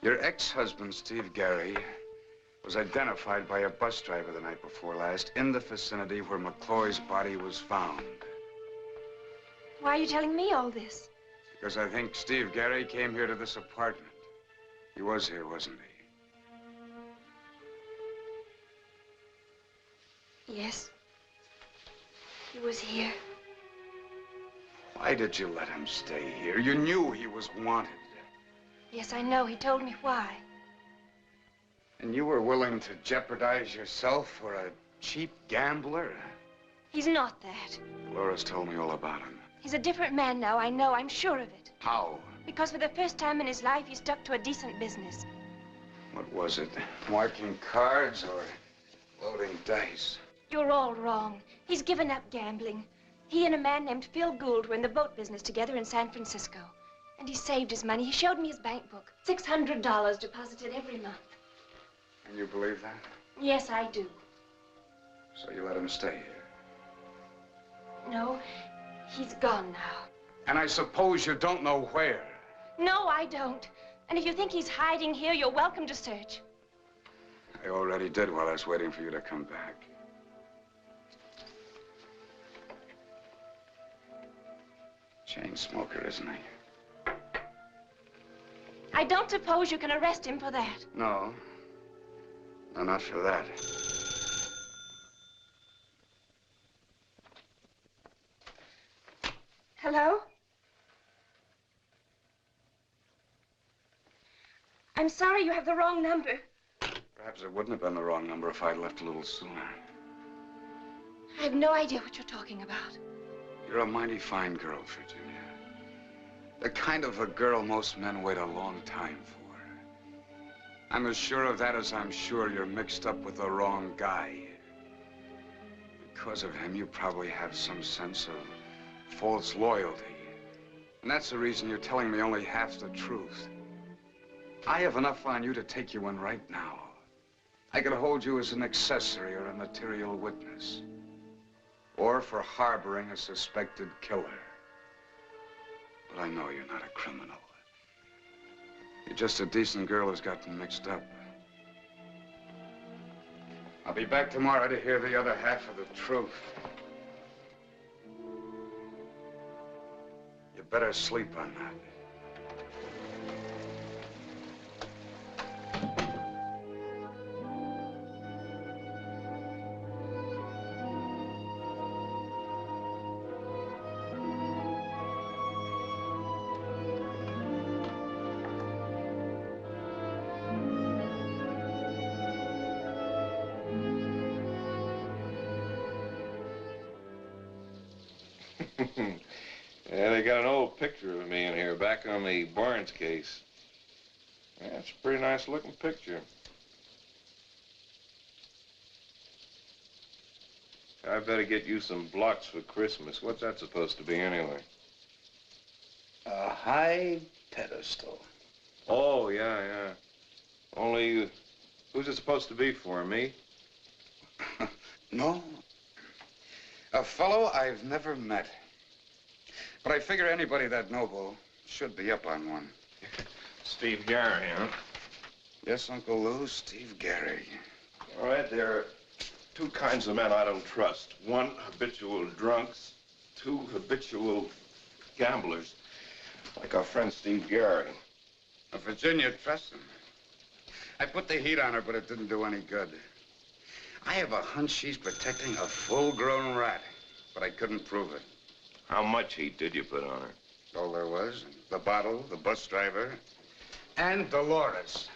Your ex-husband, Steve Gary, was identified by a bus driver the night before last in the vicinity where McCloy's body was found. Why are you telling me all this? Because I think Steve Gary came here to this apartment. He was here, wasn't he? Yes. He was here. Why did you let him stay here? You knew he was wanted. Yes, I know. He told me why. And you were willing to jeopardize yourself for a cheap gambler? He's not that. Laura's told me all about him. He's a different man now, I know. I'm sure of it. How? Because for the first time in his life, he stuck to a decent business. What was it? Marking cards or loading dice? You're all wrong. He's given up gambling. He and a man named Phil Gould were in the boat business together in San Francisco. And he saved his money. He showed me his bank book. $600 deposited every month. And you believe that? Yes, I do. So you let him stay here? No, he's gone now. And I suppose you don't know where? No, I don't. And if you think he's hiding here, you're welcome to search. I already did while I was waiting for you to come back. Chain smoker, isn't he? I don't suppose you can arrest him for that. No. No, not for that. Hello? I'm sorry, you have the wrong number. Perhaps it wouldn't have been the wrong number if I'd left a little sooner. I have no idea what you're talking about. You're a mighty fine girl, Virginia. The kind of a girl most men wait a long time for. I'm as sure of that as I'm sure you're mixed up with the wrong guy. Because of him, you probably have some sense of false loyalty. And that's the reason you're telling me only half the truth. I have enough on you to take you in right now. I could hold you as an accessory or a material witness. Or for harboring a suspected killer. But I know you're not a criminal. You're just a decent girl who's gotten mixed up. I'll be back tomorrow to hear the other half of the truth. You better sleep on that. Yeah, they got an old picture of me in here, back on the Barnes case. Yeah, it's a pretty nice looking picture. I better get you some blocks for Christmas. What's that supposed to be anyway? A high pedestal. Oh, yeah. Only, who's it supposed to be for, me? No. A fellow I've never met. But I figure anybody that noble should be up on one. Steve Gary, huh? Yes, Uncle Lou, Steve Gary. All right, there are two kinds of men I don't trust. One, habitual drunks. Two, habitual gamblers. Like our friend Steve Gary. Virginia trusts him. I put the heat on her, but it didn't do any good. I have a hunch she's protecting a full-grown rat, but I couldn't prove it. How much heat did you put on her? All there was. The bottle, the bus driver, and Dolores.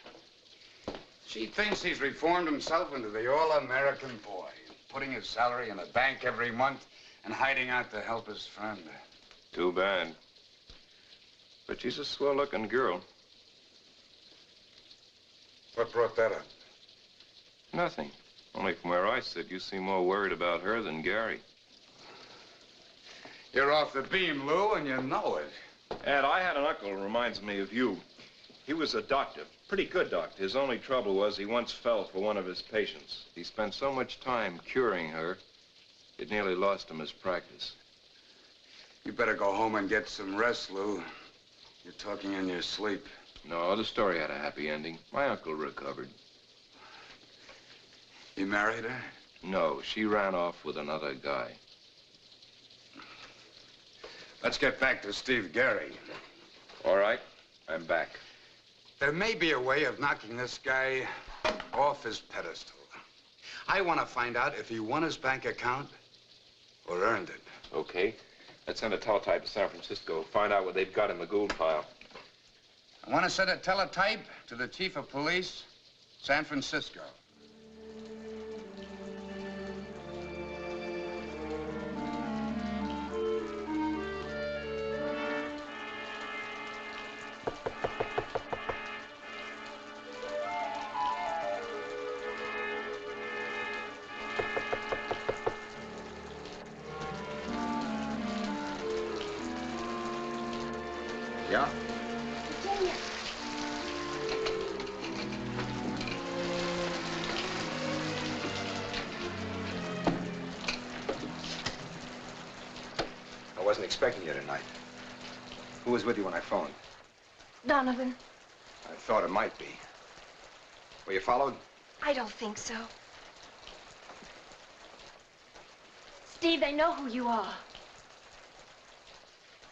She thinks he's reformed himself into the all-American boy, putting his salary in a bank every month and hiding out to help his friend. Too bad. But she's a swell-looking girl. What brought that up? Nothing. Only from where I sit, you seem more worried about her than Gary. You're off the beam, Lou, and you know it. Ed, I had an uncle who reminds me of you. He was a doctor, pretty good doctor. His only trouble was he once fell for one of his patients. He spent so much time curing her, it nearly lost him his practice. You better go home and get some rest, Lou. You're talking in your sleep. No, the story had a happy ending. My uncle recovered. You married her? No, she ran off with another guy. Let's get back to Steve Gary. All right, I'm back. There may be a way of knocking this guy off his pedestal. I want to find out if he won his bank account or earned it. Okay. Let's send a teletype to San Francisco. Find out what they've got in the Gould file. I want to send a teletype to the chief of police, San Francisco. Yeah? Virginia. I wasn't expecting you tonight. Who was with you when I phoned? Donovan, I thought it might be. Were you followed? I don't think so. Steve, they know who you are.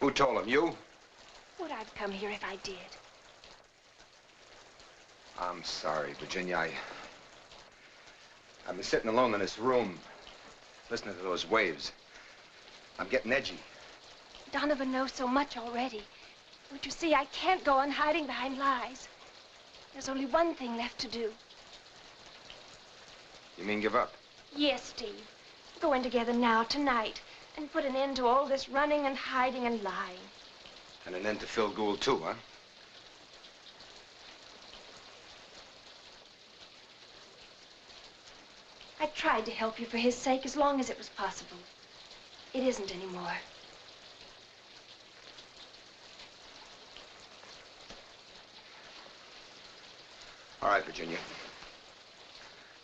Who told them? You? Would I have come here if I did? I'm sorry, Virginia. I've been sitting alone in this room, listening to those waves. I'm getting edgy. Donovan knows so much already. Don't you see, I can't go on hiding behind lies. There's only one thing left to do. You mean give up? Yes, Steve. Go in together now, tonight, and put an end to all this running and hiding and lying. And an end to Phil Gould, too, huh? I tried to help you for his sake as long as it was possible. It isn't anymore. All right, Virginia.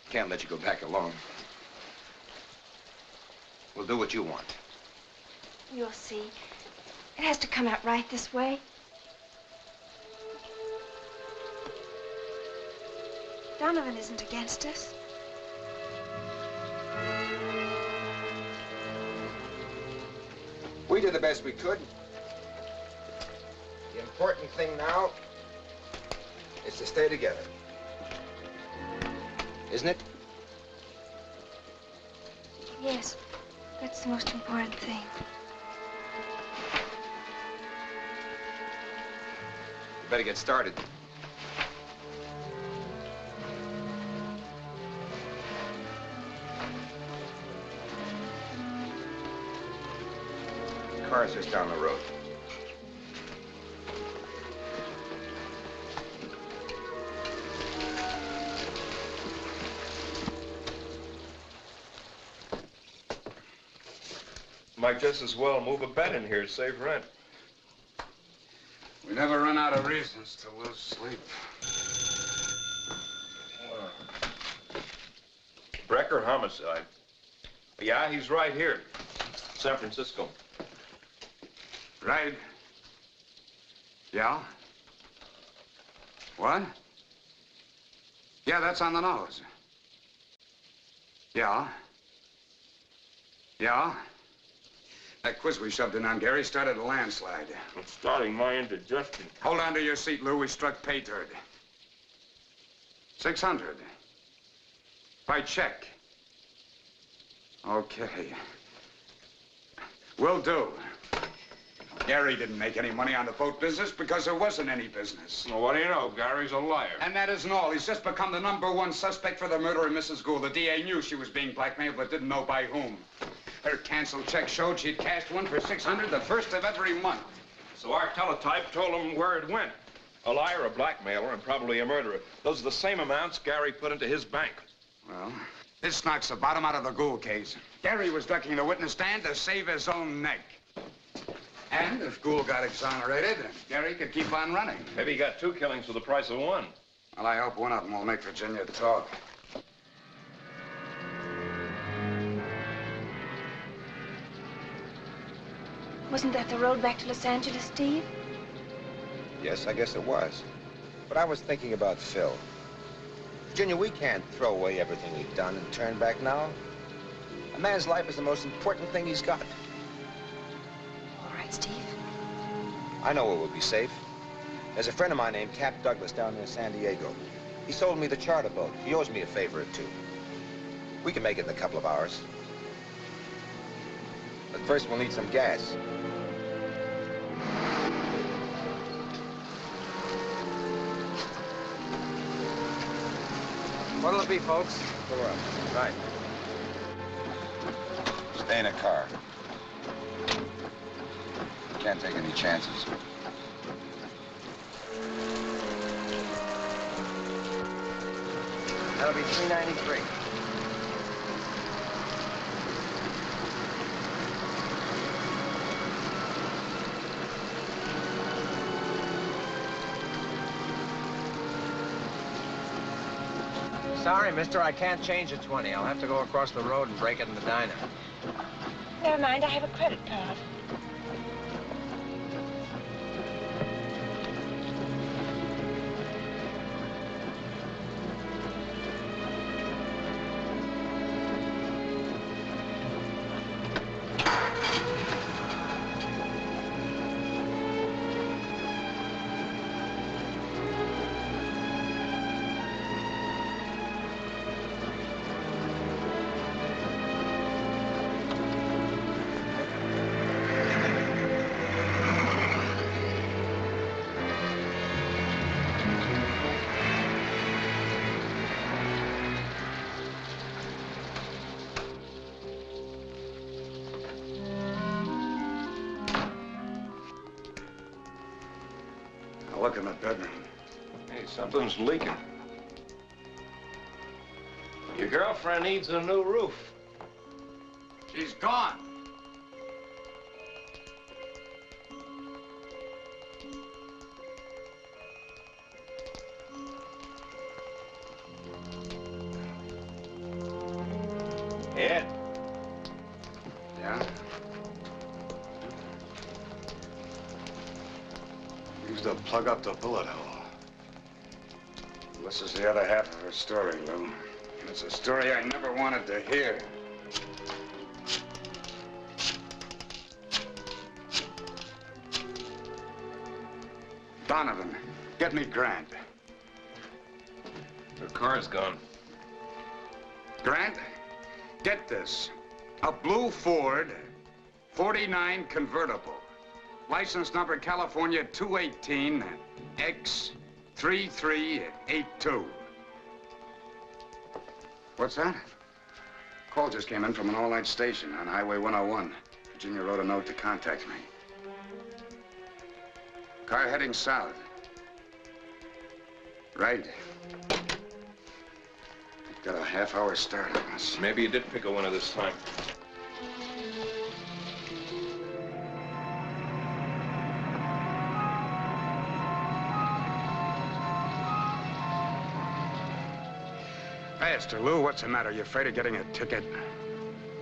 Can't let you go back alone. We'll do what you want. You'll see. It has to come out right this way. Donovan isn't against us. We did the best we could. The important thing now is to stay together. Isn't it? Yes, that's the most important thing. We better get started. The car's just down the road. Might just as well move a bed in here to save rent. We never run out of reasons to lose sleep. Brecker homicide. Yeah, he's right here. San Francisco. Right. Yeah? What? Yeah, that's on the nose. Yeah. Yeah? That quiz we shoved in on Gary started a landslide. It's starting my indigestion. Hold on to your seat, Lou. We struck pay dirt. 600. By check. Okay. Will do. Gary didn't make any money on the boat business because there wasn't any business. Well, what do you know? Gary's a liar. And that isn't all. He's just become the #1 suspect for the murder of Mrs. Gould. The DA knew she was being blackmailed, but didn't know by whom. Her canceled check showed she'd cashed one for 600 the first of every month. So our teletype told him where it went. A liar, a blackmailer, and probably a murderer. Those are the same amounts Gary put into his bank. Well, this knocks the bottom out of the Gould case. Gary was ducking the witness stand to save his own neck. And if Gould got exonerated, Gary could keep on running. Maybe he got 2 killings for the price of 1. Well, I hope one of them will make Virginia talk. Wasn't that the road back to Los Angeles, Steve? Yes, I guess it was. But I was thinking about Phil. Virginia, we can't throw away everything we've done and turn back now. A man's life is the most important thing he's got. All right, Steve. I know where we'll be safe. There's a friend of mine named Cap Douglas down near San Diego. He sold me the charter boat. He owes me a favor or two. We can make it in a couple of hours. But first we'll need some gas. What'll it be, folks? Fill her up. Right. Stay in a car. Can't take any chances. That'll be $3.93. Sorry, mister, I can't change the 20. I'll have to go across the road and break it in the diner. Never mind, I have a credit card. Look in the bedroom. Hey, something's leaking. Your girlfriend needs a new roof. She's gone. Ed. Yeah? Used to plug up the bullet hole. This is the other half of her story, Lou. And it's a story I never wanted to hear. Donovan, get me Grant. Her car's gone. Grant, get this. A blue Ford 49 convertible. License number California 218 X3382. What's that? Call just came in from an all-night station on Highway 101. Virginia wrote a note to contact me. Car heading south. Right. Got a half-hour start on us. Maybe you did pick a winner this time. Faster, Lou. What's the matter? You afraid of getting a ticket?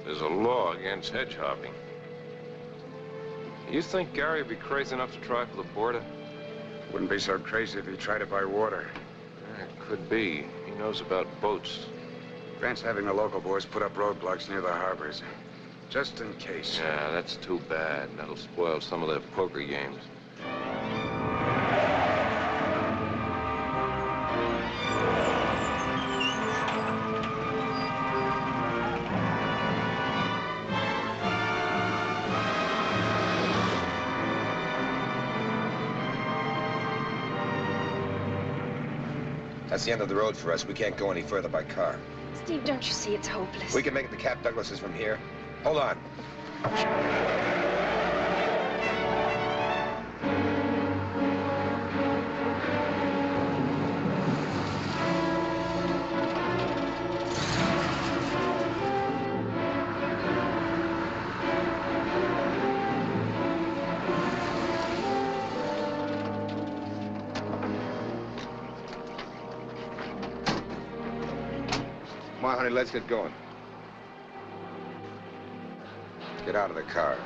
There's a law against hedge hopping. You think Gary would be crazy enough to try for the border? Wouldn't be so crazy if he tried it by water. It could be. He knows about boats. Grant's having the local boys put up roadblocks near the harbors. Just in case. Yeah, that's too bad. That'll spoil some of their poker games. That's the end of the road for us. We can't go any further by car. Steve, don't you see it's hopeless? We can make it to Cap Douglas's from here. Hold on. Come on, honey, let's get going. Get out of the car.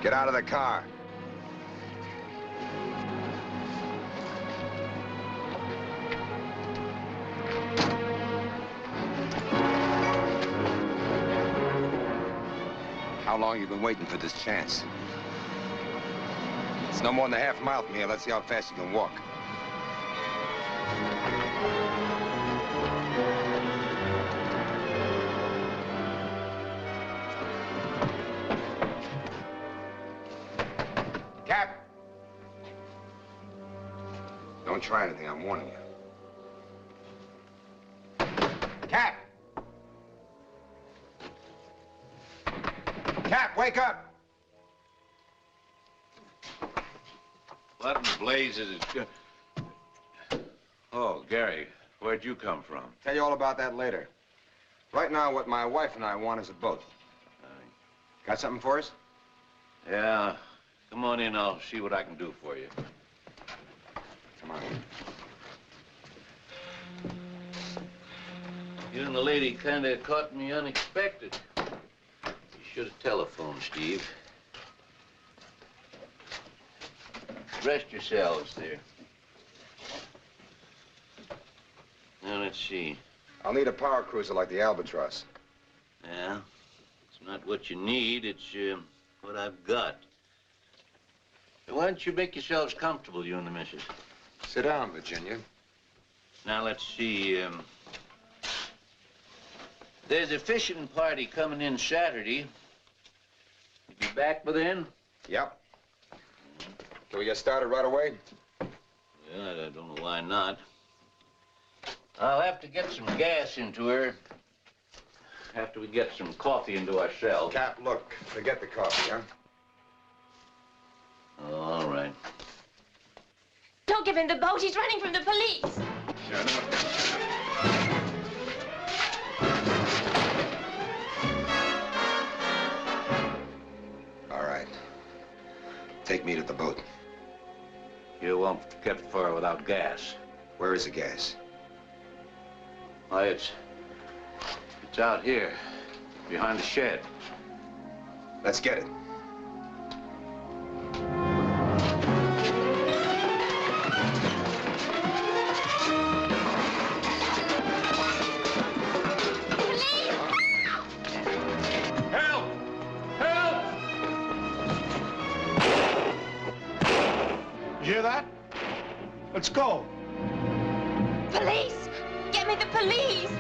Get out of the car. How how long you've been waiting for this chance. It's no more than a half mile from here. Let's see how fast you can walk. Cap! Don't try anything, I'm warning you. Cap! Cap, wake up! What in blazes is... Oh, Gary, where'd you come from? Tell you all about that later. Right now, what my wife and I want is a boat. Got something for us? Yeah. Come on in, I'll see what I can do for you. Come on. You and the lady kind of caught me unexpected. You should have telephoned, Steve. Rest yourselves there. Now, let's see. I'll need a power cruiser like the Albatross. Yeah, it's not what you need, it's what I've got. Why don't you make yourselves comfortable, you and the missus? Sit down, Virginia. Now, let's see. There's a fishing party coming in Saturday. You be back by then? Yep. Can we get started right away? Yeah, I don't know why not. I'll have to get some gas into her after we get some coffee into ourselves. Cap, look, forget the coffee, huh? All right. Don't give him the boat. He's running from the police. Shut up. All right. Take me to the boat. You won't get far without gas. Where is the gas? Why, it's out here, behind the shed. Let's get it. Help! Help! You hear that? Let's go. Police! Get me the police!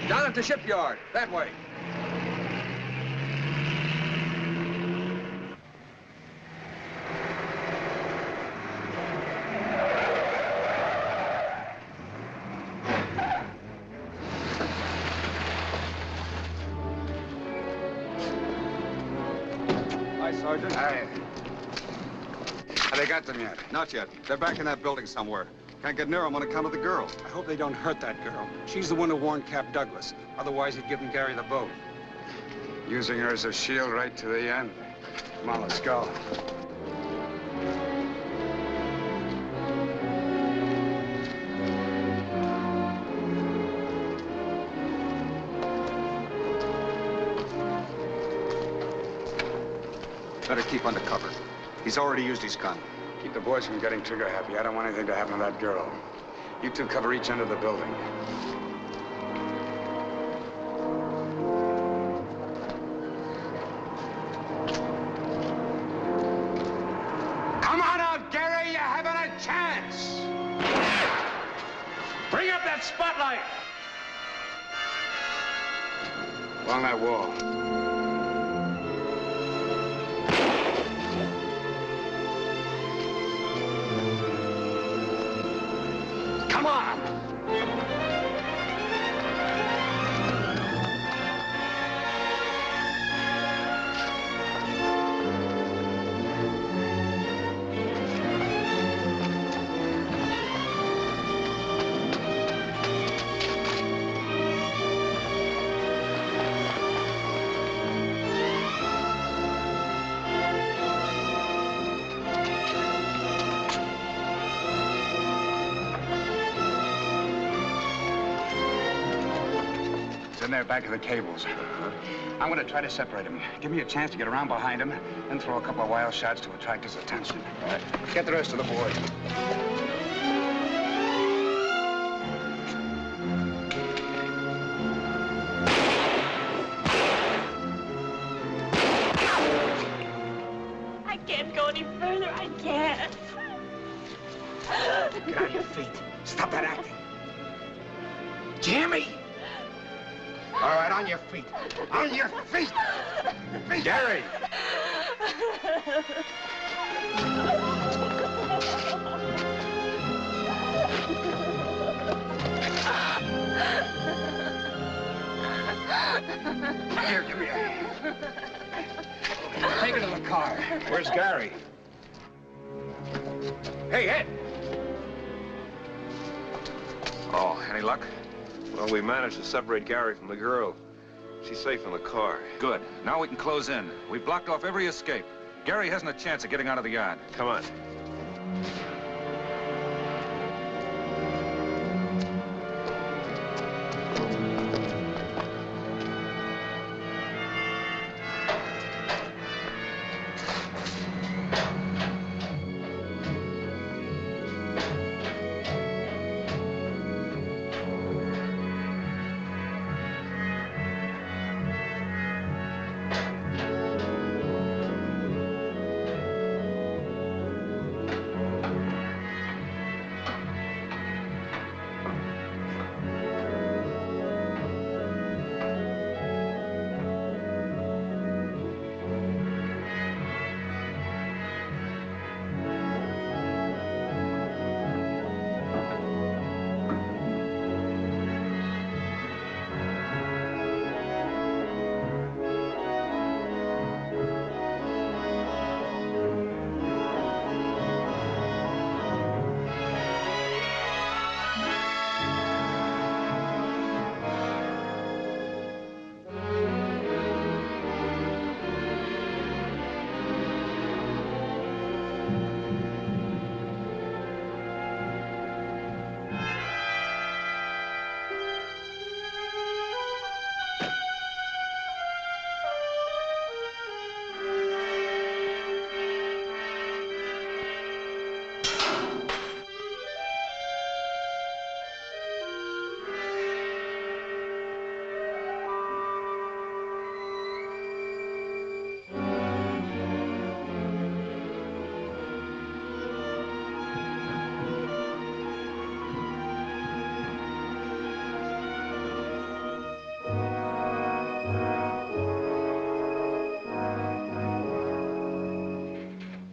Down at the shipyard, that way. Hi, Sergeant. Hi. Have they got them yet? Not yet. They're back in that building somewhere. Can't get near them on account of the girl. I hope they don't hurt that girl. She's the one who warned Cap Douglas. Otherwise, he'd given Gary the boat. Using her as a shield right to the end. Come on, let's go. Better keep under cover. He's already used his gun. Keep the boys from getting trigger happy. I don't want anything to happen to that girl. You two cover each end of the building. Come on out, Gary. You haven't a chance. Bring up that spotlight. Along that wall. Come on. in there back of the cables. I'm going to try to separate him. Give me a chance to get around behind him, then throw a couple of wild shots to attract his attention. All right. Get the rest of the boys. I can't go any further. I can't. Get on your feet. Stop that acting. Jimmy! All right, on your feet. On your feet! Gary! Here, give me a hand. Take it to the car. Where's Gary? Hey, Ed! Oh, any luck? Well, we managed to separate Gary from the girl. She's safe in the car. Good. Now we can close in. We've blocked off every escape. Gary hasn't a chance of getting out of the yard. Come on.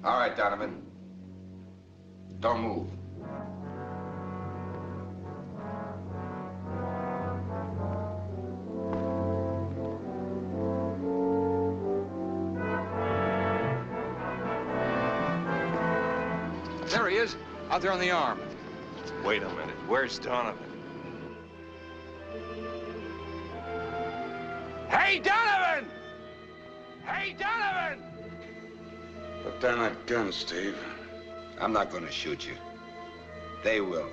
All right, Donovan. Don't move. There he is, out there on the arm. Wait a minute. Where's Donovan? Hey, Donovan! Hey, Donovan! Put down that gun, Steve. I'm not going to shoot you. They will.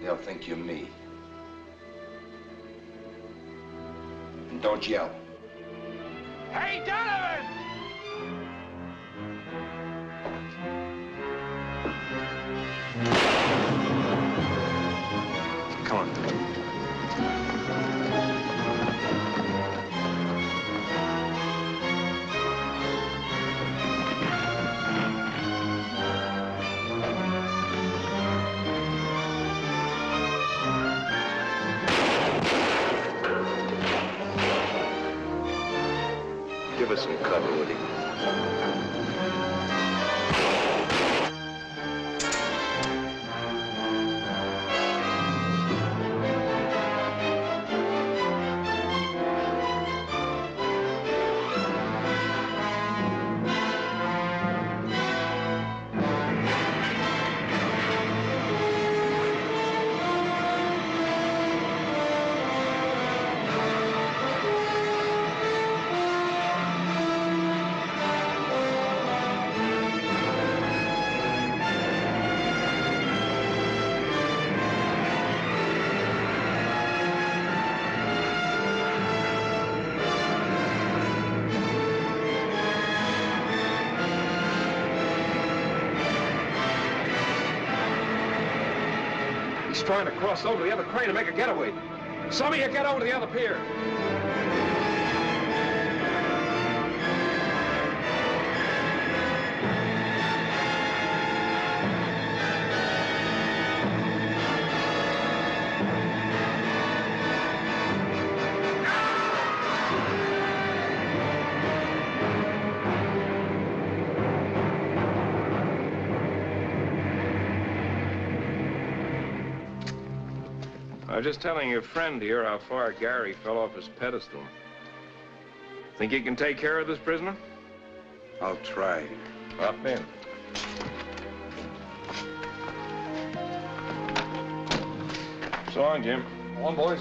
They'll think you're me. And don't yell. Hey, Donovan! Come on. Give us some cover, Woody. He's trying to cross over to the other crane and make a getaway. Some of you get over to the other pier. I was just telling your friend here how far Gary fell off his pedestal. Think you can take care of this prisoner? I'll try. Hop in. So long, Jim. Go on, boys.